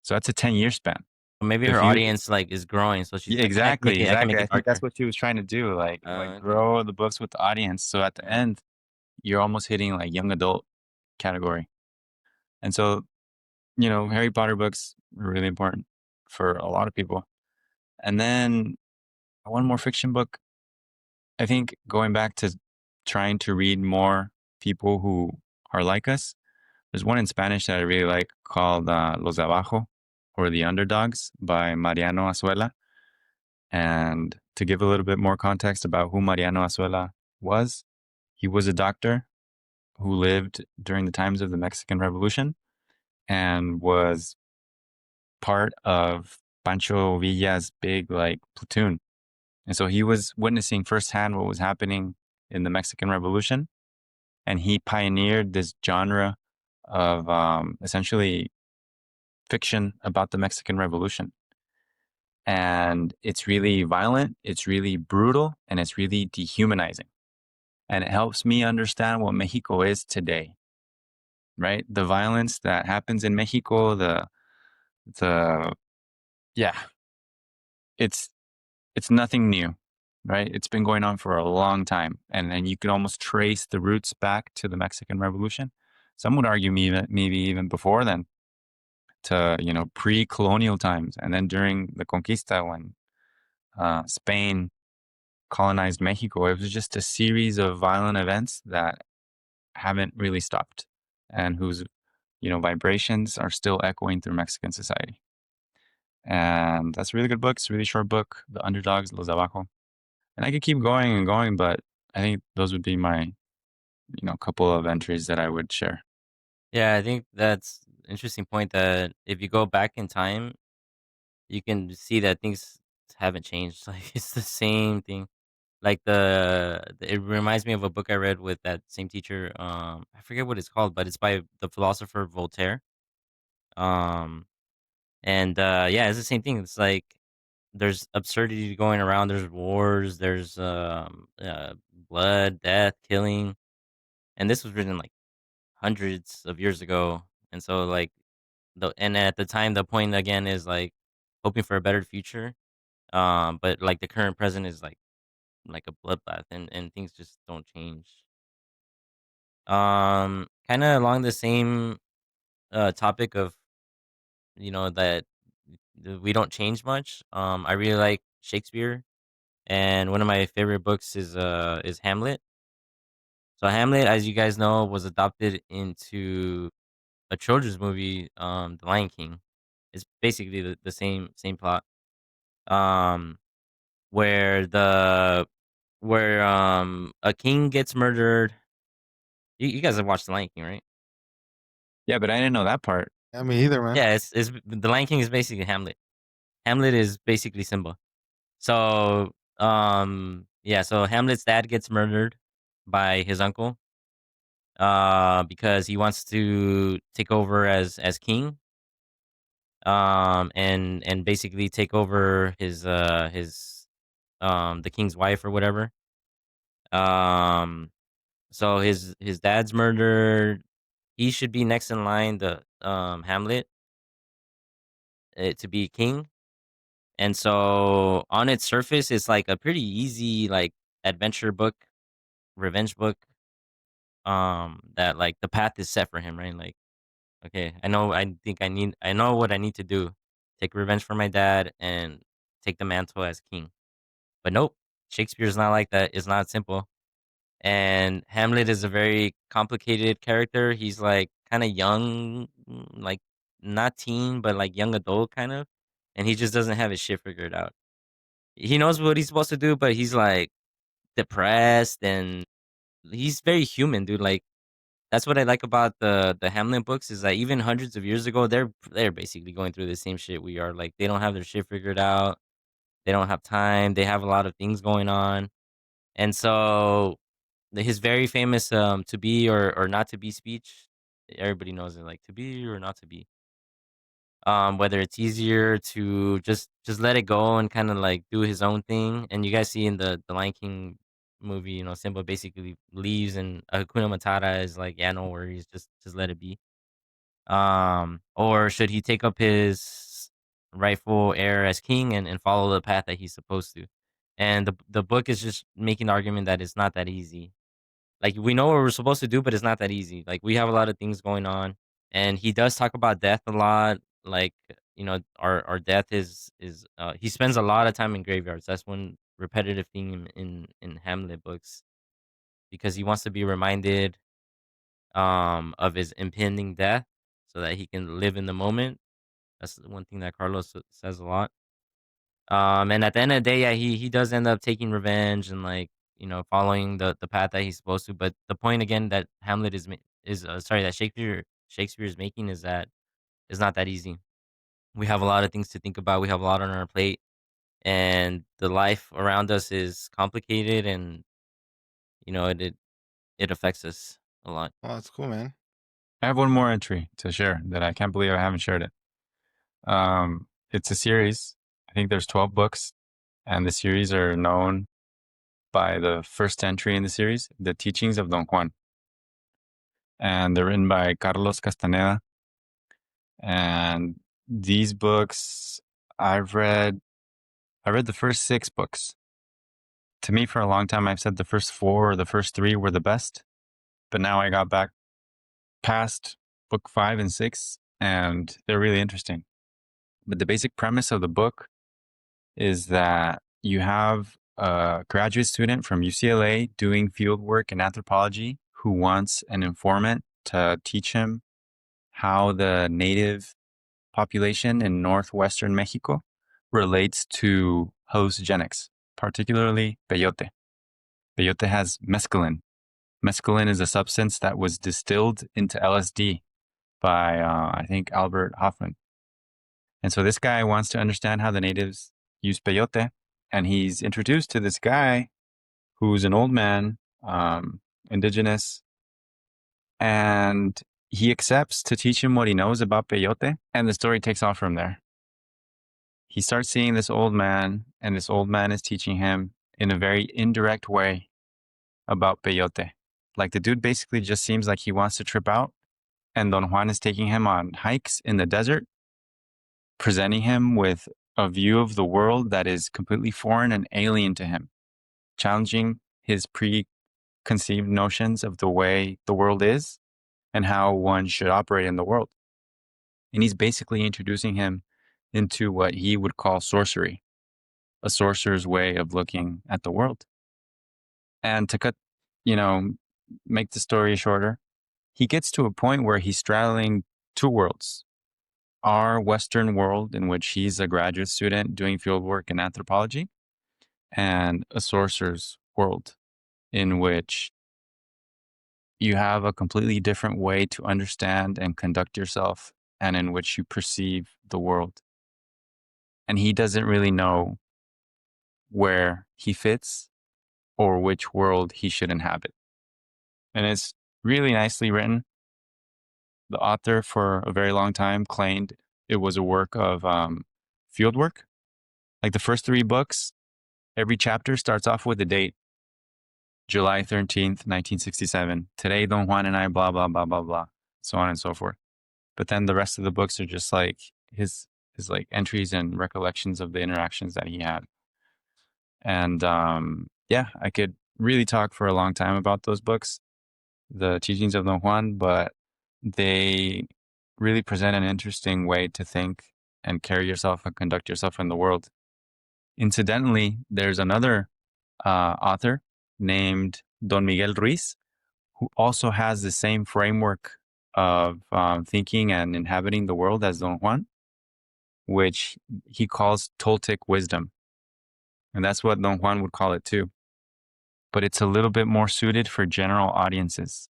So that's a 10-year span. Or maybe So her if you audience like is growing, so she's Yeah, like, exactly, I can exactly. make I it think that's darker. what she was trying to do, like Okay. grow the books with the audience. So at the end, you're almost hitting like young adult category. And so, Harry Potter books are really important for a lot of people. And then one more fiction book. I think going back to trying to read more people who are like us. There's one in Spanish that I really like called Los de Abajo, or The Underdogs by Mariano Azuela. And to give a little bit more context about who Mariano Azuela was, he was a doctor who lived during the times of the Mexican Revolution and was part of Pancho Villa's big like platoon. And so he was witnessing firsthand what was happening in the Mexican Revolution. And he pioneered this genre of essentially fiction about the Mexican Revolution. And it's really violent, it's really brutal, and it's really dehumanizing. And it helps me understand what Mexico is today, right? The violence that happens in Mexico, the yeah, it's it's nothing new, right? It's been going on for a long time, and you can almost trace the roots back to the Mexican Revolution. Some would argue maybe even before then, to pre-colonial times, and then during the Conquista when Spain colonized Mexico. It was just a series of violent events that haven't really stopped, and whose vibrations are still echoing through Mexican society. And that's a really good book. It's a really short book, The Underdogs, Los de Abajo. And I could keep going and going, but I think those would be my couple of entries that I would share. Yeah, I think that's interesting point that if you go back in time, you can see that things haven't changed. Like it's the same thing. Like it reminds me of a book I read with that same teacher. I forget what it's called, but it's by the philosopher Voltaire. Um, and yeah, it's the same thing. It's like there's absurdity going around. There's wars. There's blood, death, killing, and this was written like hundreds of years ago. And so like and at the time, the point again is like hoping for a better future. But like the current present is like a bloodbath, and things just don't change. Kind of along the same topic of that we don't change much. I really like Shakespeare, and one of my favorite books is Hamlet. So Hamlet, as you guys know, was adopted into a children's movie, The Lion King. It's basically the same plot. Um, where a king gets murdered. You guys have watched The Lion King, right? Yeah, but I didn't know that part. Yeah, me either, man. Yeah, it's The Lion King is basically Hamlet. Hamlet is basically Simba. So, yeah, so Hamlet's dad gets murdered by his uncle, because he wants to take over as king, and basically take over the king's wife or whatever. Um, so his dad's murdered. He should be next in line, the Hamlet, to be king. And so on its surface, it's like a pretty easy like adventure book, revenge book. That like the path is set for him, right? Like, okay, I know what I need to do. Take revenge for my dad and take the mantle as king. But nope, Shakespeare's not like that. It's not simple. And Hamlet is a very complicated character. He's like kind of young, like not teen, but like young adult kind of. And he just doesn't have his shit figured out. He knows what he's supposed to do, but he's like depressed and he's very human, dude. Like that's what I like about the Hamlet books is that even hundreds of years ago, they're basically going through the same shit we are. Like they don't have their shit figured out. They don't have time. They have a lot of things going on, and so his very famous "to be or not to be" speech. Everybody knows it, like to be or not to be. Whether it's easier to just let it go and kind of like do his own thing, and you guys see in the Lion King movie, Simba basically leaves and Hakuna Matata is like, yeah, no worries, just let it be. Or should he take up his rightful heir as king and follow the path that he's supposed to? And the book is just making the argument that it's not that easy. Like, we know what we're supposed to do, but it's not that easy. Like, we have a lot of things going on, and he does talk about death a lot. Like, our death is he spends a lot of time in graveyards. That's one repetitive theme in Hamlet books, because he wants to be reminded of his impending death so that he can live in the moment. That's the one thing that Carlos says a lot. And at the end of the day, yeah, he does end up taking revenge and, like, following the path that he's supposed to. But the point again that Hamlet is sorry, that Shakespeare is making is that it's not that easy. We have a lot of things to think about. We have a lot on our plate, and the life around us is complicated, and it affects us a lot. Oh, that's cool, man. I have one more entry to share that I can't believe I haven't shared it. It's a series. I think there's 12 books, and the series are known by the first entry in the series, The Teachings of Don Juan. And they're written by Carlos Castaneda. And these books, I read the first 6 books. To me, for a long time, I've said the first 4 or the first 3 were the best. But now I got back past book 5 and 6, and they're really interesting. But the basic premise of the book is that you have a graduate student from UCLA doing field work in anthropology who wants an informant to teach him how the native population in northwestern Mexico relates to hallucinogenics, particularly peyote. Peyote has mescaline. Mescaline is a substance that was distilled into LSD by, I think, Albert Hoffman. And so this guy wants to understand how the natives use peyote, and he's introduced to this guy who's an old man, indigenous, and he accepts to teach him what he knows about peyote, and the story takes off from there. He starts seeing this old man, and this old man is teaching him in a very indirect way about peyote. Like, the dude basically just seems like he wants to trip out, and Don Juan is taking him on hikes in the desert, presenting him with a view of the world that is completely foreign and alien to him, challenging his preconceived notions of the way the world is and how one should operate in the world. And he's basically introducing him into what he would call sorcery, a sorcerer's way of looking at the world. And to make the story shorter, he gets to a point where he's straddling 2 worlds. Our Western world, in which he's a graduate student doing field work in anthropology, and a sorcerer's world, in which you have a completely different way to understand and conduct yourself, and in which you perceive the world. And he doesn't really know where he fits or which world he should inhabit. And it's really nicely written. The author, for a very long time, claimed it was a work of field work. Like, the first 3 books, every chapter starts off with a date. July 13th, 1967. Today, Don Juan and I, blah, blah, blah, blah, blah, so on and so forth. But then the rest of the books are just like his like entries and recollections of the interactions that he had. And yeah, I could really talk for a long time about those books, The Teachings of Don Juan, but they really present an interesting way to think and carry yourself and conduct yourself in the world. Incidentally, there's another author named Don Miguel Ruiz, who also has the same framework of thinking and inhabiting the world as Don Juan, which he calls Toltec wisdom. And that's what Don Juan would call it too. But it's a little bit more suited for general audiences.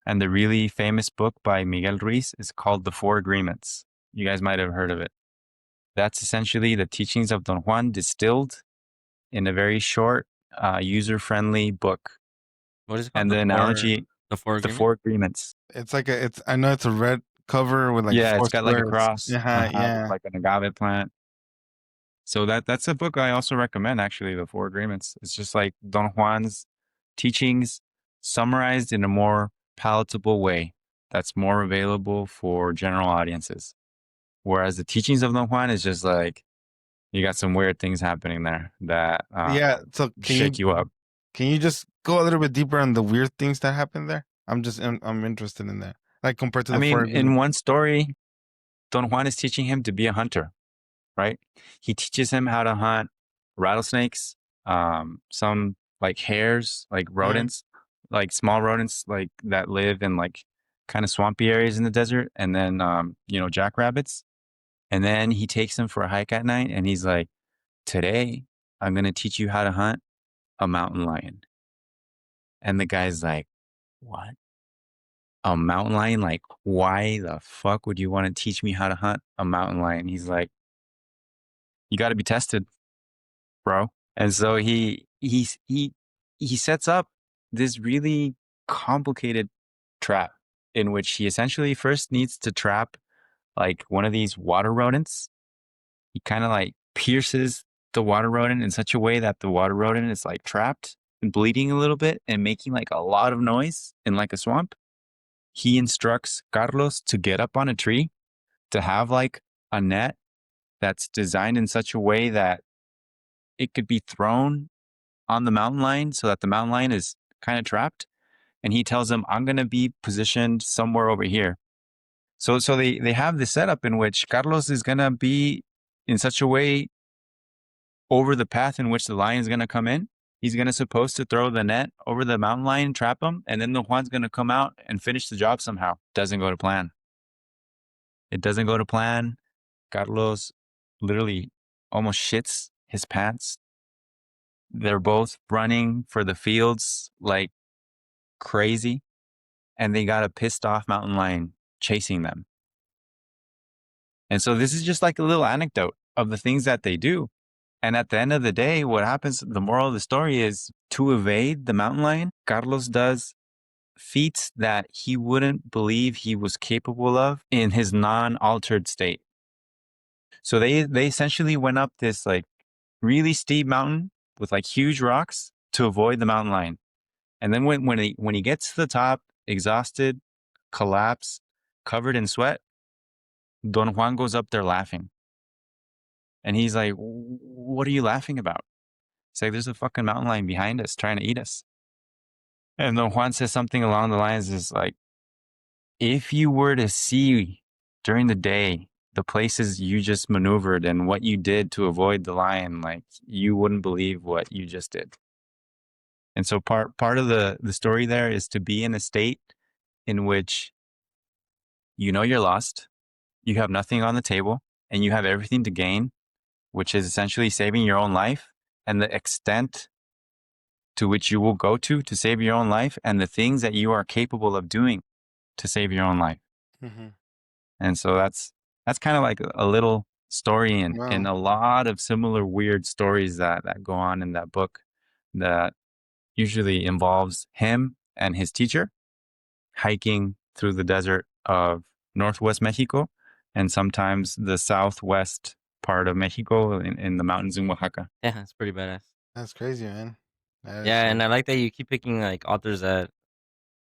And the really famous book by Miguel Ruiz is called The Four Agreements. You guys might have heard of it. That's essentially the teachings of Don Juan distilled in a very short, user-friendly book. What is it called? And the analogy, The Four The Agreements? Four Agreements. It's like I know it's a red cover with like Yeah, 4 it's got like a squares. cross, Yeah. with like an agave plant. So that's a book I also recommend, actually, The Four Agreements. It's just like Don Juan's teachings summarized in a more palatable way that's more available for general audiences. Whereas the teachings of Don Juan is just like, you got some weird things happening there that Yeah. So shake you up. can you just go a little bit deeper on the weird things that happened there? I'm interested in that. Like compared to I the four mean, in agreements. one story, Don Juan is teaching him to be a hunter, right? He teaches him how to hunt rattlesnakes, some like hares, like rodents, like small rodents, like that live in like kind of swampy areas in the desert, and then jackrabbits. And then he takes him for a hike at night, and he's like, "Today, I'm gonna teach you how to hunt a mountain lion." And the guy's like, "What? A mountain lion? Like, why the fuck would you want to teach me how to hunt a mountain lion?" He's like, "You got to be tested, bro." And so he sets up this really complicated trap in which he essentially first needs to trap like one of these water rodents. He kind of like pierces the water rodent in such a way that the water rodent is like trapped and bleeding a little bit and making like a lot of noise in like a swamp. He instructs Carlos to get up on a tree, to have like a net that's designed in such a way that it could be thrown on the mountain lion so that the mountain lion is kind of trapped. And he tells him, "I'm going to be positioned somewhere over here." So they have this setup in which Carlos is going to be in such a way over the path in which the lion is going to come in. He's going to supposed to throw the net over the mountain lion, trap him, and then the Juan's going to come out and finish the job somehow. Doesn't go to plan. It doesn't go to plan. Carlos literally almost shits his pants. They're both running for the fields like crazy, and they got a pissed off mountain lion chasing them. And so this is just like a little anecdote of the things that they do. And at the end of the day, what happens, the moral of the story is to evade the mountain lion, Carlos does feats that he wouldn't believe he was capable of in his non-altered state. So they essentially went up this like really steep mountain with like huge rocks to avoid the mountain lion. And then when he gets to the top, exhausted, collapsed, covered in sweat, Don Juan goes up there laughing. And he's like, "What are you laughing about?" It's like, "There's a fucking mountain lion behind us trying to eat us." And Don Juan says something along the lines is like, "If you were to see during the day the places you just maneuvered and what you did to avoid the lion, like you wouldn't believe what you just did." And so part of the story there is to be in a state in which you know you're lost, you have nothing on the table, and you have everything to gain, which is essentially saving your own life, and the extent to which you will go to save your own life, and the things that you are capable of doing to save your own life. Mm-hmm. And so that's kind of like a little story and Wow. a lot of similar weird stories that go on in that book that usually involves him and his teacher hiking through the desert of Northwest Mexico and sometimes the southwest part of Mexico in the mountains in Oaxaca. Yeah, it's pretty badass. That's crazy, man. That is Yeah, and I like that you keep picking like authors that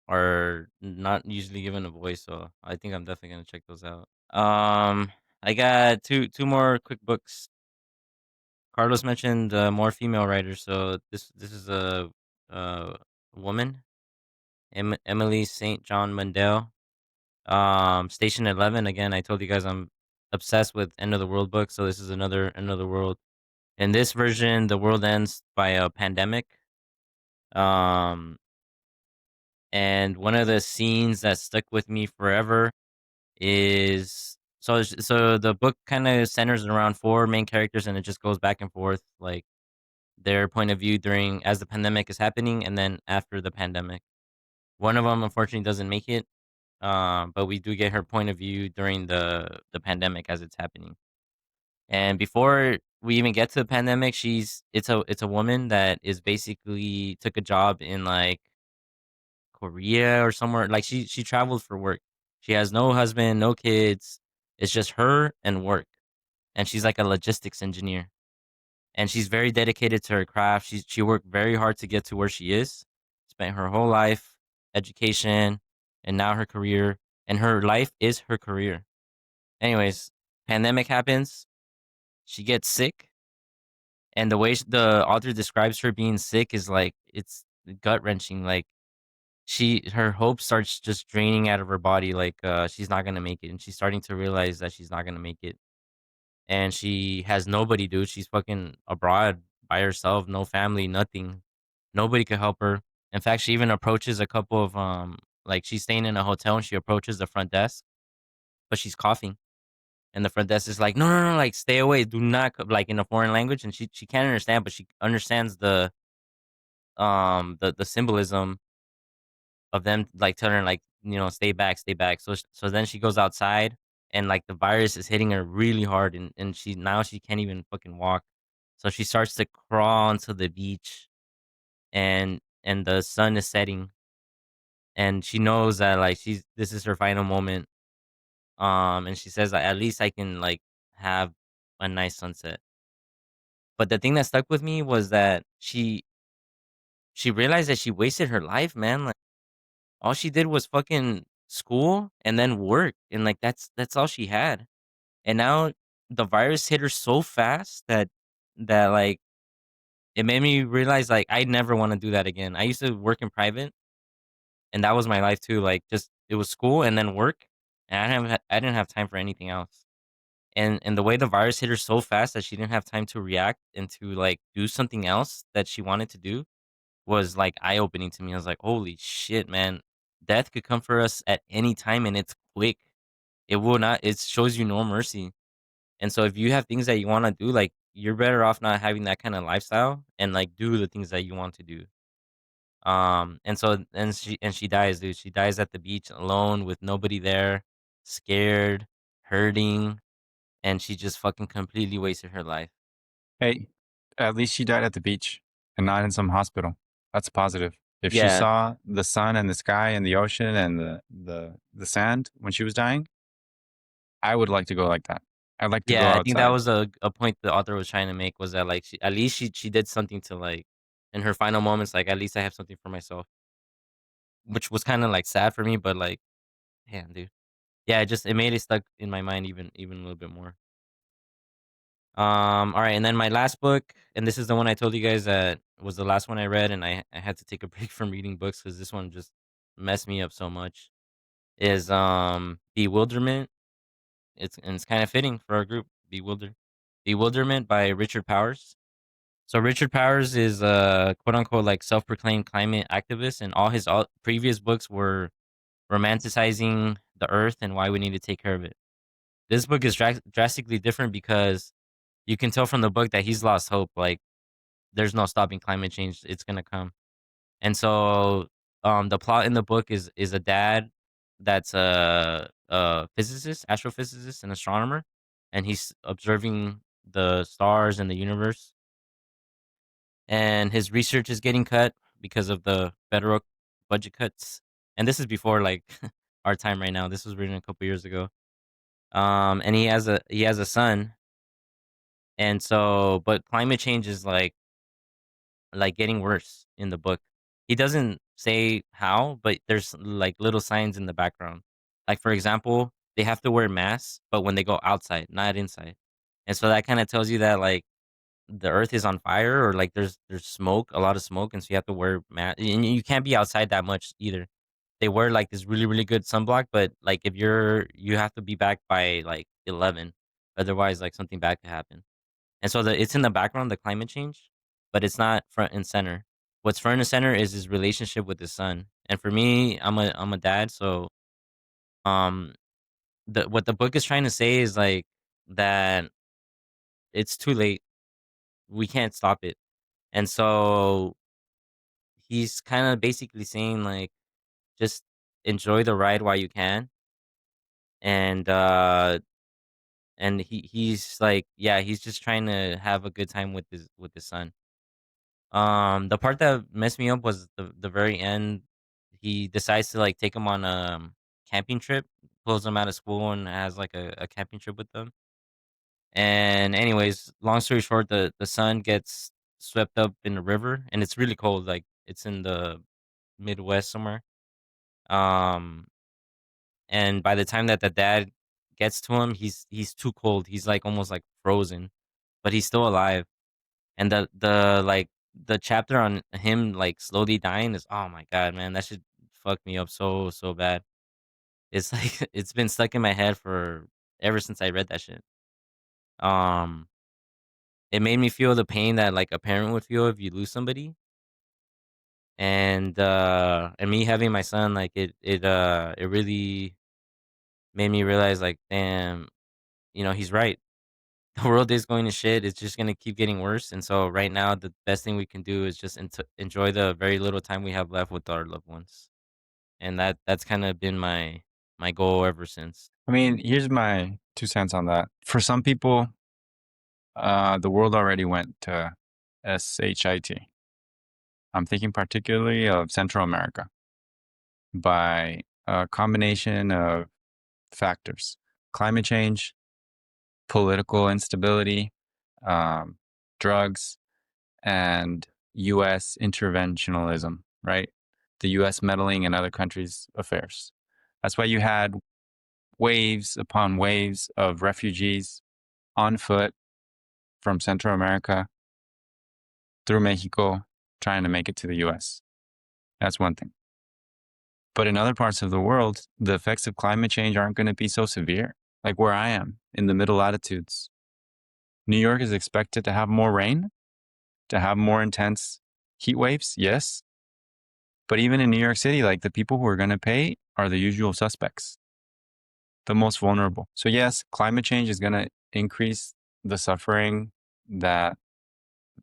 are not usually given a voice. So I think I'm definitely gonna check those out. I got two more quick books. Carlos mentioned more female writers, so this is a woman, Emily St. John Mandel. Station 11. Again, I told you guys I'm obsessed with End of the World books, so this is another End of the World. In this version, the world ends by a pandemic. Um, and one of the scenes that stuck with me forever is so the book kind of centers around four main characters, and it just goes back and forth like their point of view during as the pandemic is happening, and then after the pandemic. One of them unfortunately doesn't make it, but we do get her point of view during the pandemic as it's happening. And before we even get to the pandemic, it's a woman that is basically took a job in like Korea or somewhere. Like she traveled for work. She has no husband, no kids. It's just her and work. And she's like a logistics engineer. And she's very dedicated to her craft. She worked very hard to get to where she is. spent her whole life, education, and now her career, and her life is her career. Anyways, pandemic happens. She gets sick, and the way the author describes her being sick is like it's gut wrenching. Like her hope starts just draining out of her body. Like she's not gonna make it, and she's starting to realize that she's not gonna make it. And she has nobody, dude. She's fucking abroad by herself, no family, nothing. Nobody could help her. In fact, she even approaches a couple of like she's staying in a hotel and she approaches the front desk, but she's coughing. And the front desk is like, no, no, no, like stay away, do not like in a foreign language, and she can't understand, but she understands the symbolism of them like telling her like stay back, stay back. So then she goes outside and like the virus is hitting her really hard, and she can't even fucking walk. So she starts to crawl onto the beach, and the sun is setting, and she knows that like this is her final moment. And she says like, at least I can like have a nice sunset. But the thing that stuck with me was that she realized that she wasted her life, man. Like all she did was fucking school and then work, and like that's all she had. And now the virus hit her so fast that like it made me realize like I never want to do that again. I used to work in private, and that was my life too. Like just it was school and then work, and I didn't have time for anything else. And the way the virus hit her so fast that she didn't have time to react and to like do something else that she wanted to do was like eye opening to me. I was like, holy shit, man. Death could come for us at any time and it's quick. It will not, it shows you no mercy. And so if you have things that you want to do, like you're better off not having that kind of lifestyle and like do the things that you want to do. And she dies, dude. She dies at the beach alone with nobody there, scared, hurting, and she just fucking completely wasted her life. Hey, at least she died at the beach and not in some hospital. That's positive. If she Yeah. saw the sun and the sky and the ocean and the sand when she was dying, I would like to go like that. I'd like to go Yeah, I think that outside. was a point the author was trying to make was that like at least she did something to like in her final moments, like at least I have something for myself. Which was kinda like sad for me, but like, damn, dude. Yeah, it made it stuck in my mind even a little bit more. All right, and then my last book, and this is the one I told you guys that was the last one I read, and I had to take a break from reading books because this one just messed me up so much. Is Bewilderment. It's kind of fitting for our group. Bewilderment by Richard Powers. So Richard Powers is a quote unquote like self-proclaimed climate activist, and all previous books were romanticizing the earth and why we need to take care of it. This book is drastically different because you can tell from the book that he's lost hope. Like there's no stopping climate change; it's gonna come. And so, the plot in the book is a dad that's a physicist, astrophysicist, and astronomer, and he's observing the stars and the universe. And his research is getting cut because of the federal budget cuts. And this is before like our time right now. This was written a couple years ago. And he has a son, and so but climate change is like getting worse in the book. He doesn't say how, but there's like little signs in the background. Like for example, they have to wear masks, but when they go outside, not inside. And so that kind of tells you that like the earth is on fire or like there's smoke, a lot of smoke, and so you have to wear mask. And you can't be outside that much either. They wear like this really really good sunblock, but like if you have to be back by like 11, otherwise like something bad could happen. And so it's in the background, the climate change, but it's not front and center. What's front and center is his relationship with his son. And for me, I'm a dad, so um what the book is trying to say is like that it's too late. We can't stop it. And so he's kind of basically saying like just enjoy the ride while you can. And he's like yeah, he's just trying to have a good time with his son. The part that messed me up was the very end. He decides to like take him on a camping trip, pulls him out of school and has like a camping trip with them. And anyways, long story short, the son gets swept up in the river and it's really cold. Like it's in the Midwest somewhere. Um, and by the time that the dad gets to him, he's too cold. He's like almost like frozen, but he's still alive. And the chapter on him like slowly dying is, oh my god, man, that should fuck me up so bad. It's like it's been stuck in my head for ever since I read that shit. Um, it made me feel the pain that like a parent would feel if you lose somebody. And me having my son, like it really made me realize like, damn, he's right. The world is going to shit. It's just gonna keep getting worse. And so right now, the best thing we can do is just enjoy the very little time we have left with our loved ones. And that's kind of been my goal ever since. I mean, here's my 2 cents on that. For some people, the world already went to SHIT. I'm thinking particularly of Central America by a combination of factors: climate change, political instability, um, drugs, and U.S. interventionism, right? The U.S. meddling in other countries' affairs. That's why you had waves upon waves of refugees on foot from Central America through Mexico trying to make it to the US. That's one thing. But in other parts of the world, the effects of climate change aren't going to be so severe. Like where I am in the middle latitudes, New York is expected to have more rain, to have more intense heat waves, yes. But even in New York City, like the people who are going to pay are the usual suspects, the most vulnerable. So yes, climate change is going to increase the suffering that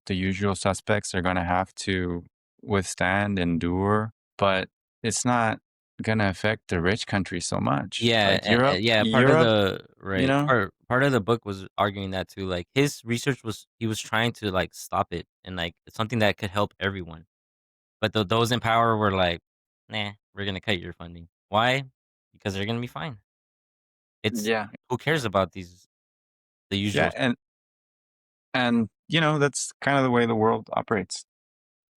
the usual suspects are going to have to withstand, endure, but it's not going to affect the rich countries so much. Yeah, Like Europe, yeah. Part of Europe, the you right know? part of the book was arguing that too. Like his research was he was trying to like stop it and like it's something that could help everyone. But those in power were like, nah, we're gonna cut your funding. Why? Because they're gonna be fine. It's Yeah. who cares about the Yeah, usual. and that's kind of the way the world operates.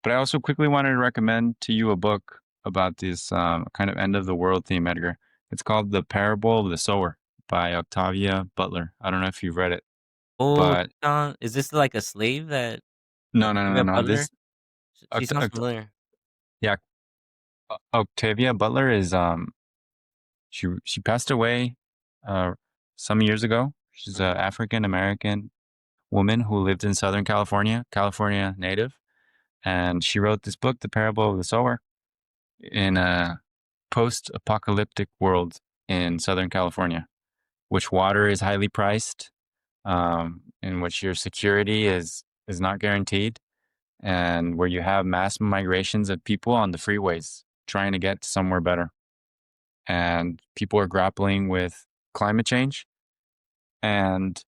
But I also quickly wanted to recommend to you a book about this kind of end of the world theme, Edgar. It's called The Parable of the Sower by Octavia Butler. I don't know if you've read it, Oh, but is this like a slave that no, no, no, no, Octavia no. Butler? This She Oct- sounds Oct- familiar. yeah, Octavia Butler is she passed away uh some years ago. She's Mhm. an African American woman who lived in Southern California, California native, and she wrote this book, The Parable of the Sower, in a post-apocalyptic world in Southern California, which water is highly priced, in which your security is not guaranteed, and where you have mass migrations of people on the freeways trying to get somewhere better. And people are grappling with climate change and,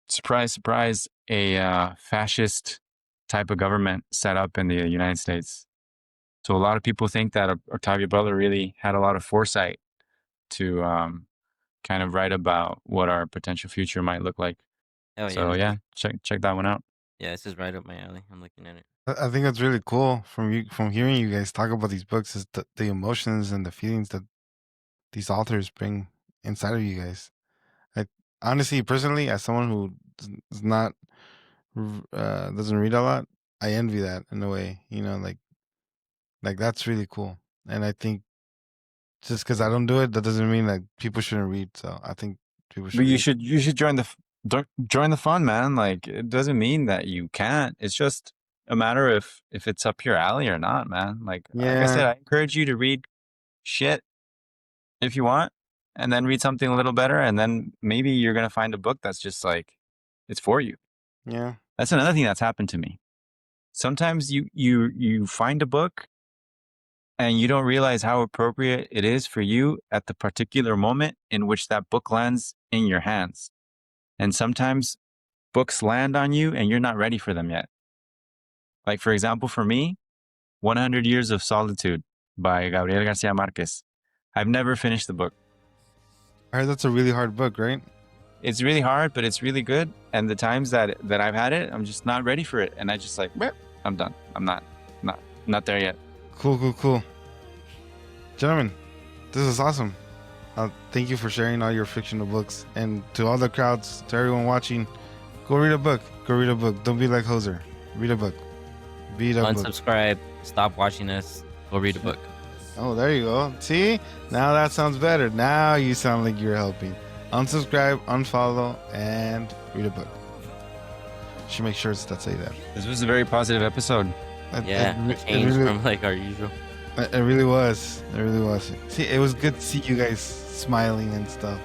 surprise, surprise, a fascist type of government set up in the United States. So a lot of people think that Octavia Butler really had a lot of foresight to kind of write about what our potential future might look like. Oh yeah, So yeah, check that one out. this is right up my alley. I'm looking at it. I think that's really cool from hearing you guys talk about these books is the emotions and the feelings that these authors bring inside of you guys. I honestly, personally, as someone who is not doesn't read a lot, I envy that in a way. Like that's really cool. And I think just because I don't do it, that doesn't mean like people shouldn't read. So I think people But should read. you should join the fun, man. Like it doesn't mean that you can't. It's just a matter if it's up your alley or not, man. Like I said, Yeah, I encourage you to read shit if you want, and then read something a little better, and then maybe you're gonna find a book that's just like it's for you. yeah, That's another thing that's happened to me. Sometimes you find a book and you don't realize how appropriate it is for you at the particular moment in which that book lands in your hands. And sometimes books land on you and you're not ready for them yet. Like, for example, for me, 100 Years of Solitude by Gabriel Garcia Marquez. I've never finished the book. I heard that's a really hard book, right? It's really hard, but it's really good. And the times that I've had it, I'm just not ready for it. And I just like, "Meh, I'm done. I'm not there yet." Cool. Gentlemen, this is awesome. Thank you for sharing all your fictional books. And to all the crowds, to everyone watching, go read a book. Don't be like Hoser. Read a book. Read a book. Unsubscribe. Stop watching us. Go read a book. Oh, there you go. See? Now that sounds better. Now you sound like you're helping. Unsubscribe, unfollow, and read a book. Should make shirts that say that. This was a very positive episode. It changed from like our usual. It really was. See, it was good to see you guys smiling and stuff.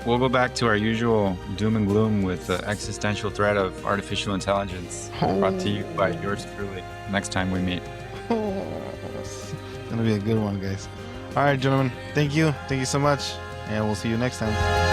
We'll go back to our usual doom and gloom with the existential threat of artificial intelligence, brought to you by yours truly next time we meet. It's gonna be a good one, guys. All right, gentlemen. Thank you so much, and we'll see you next time.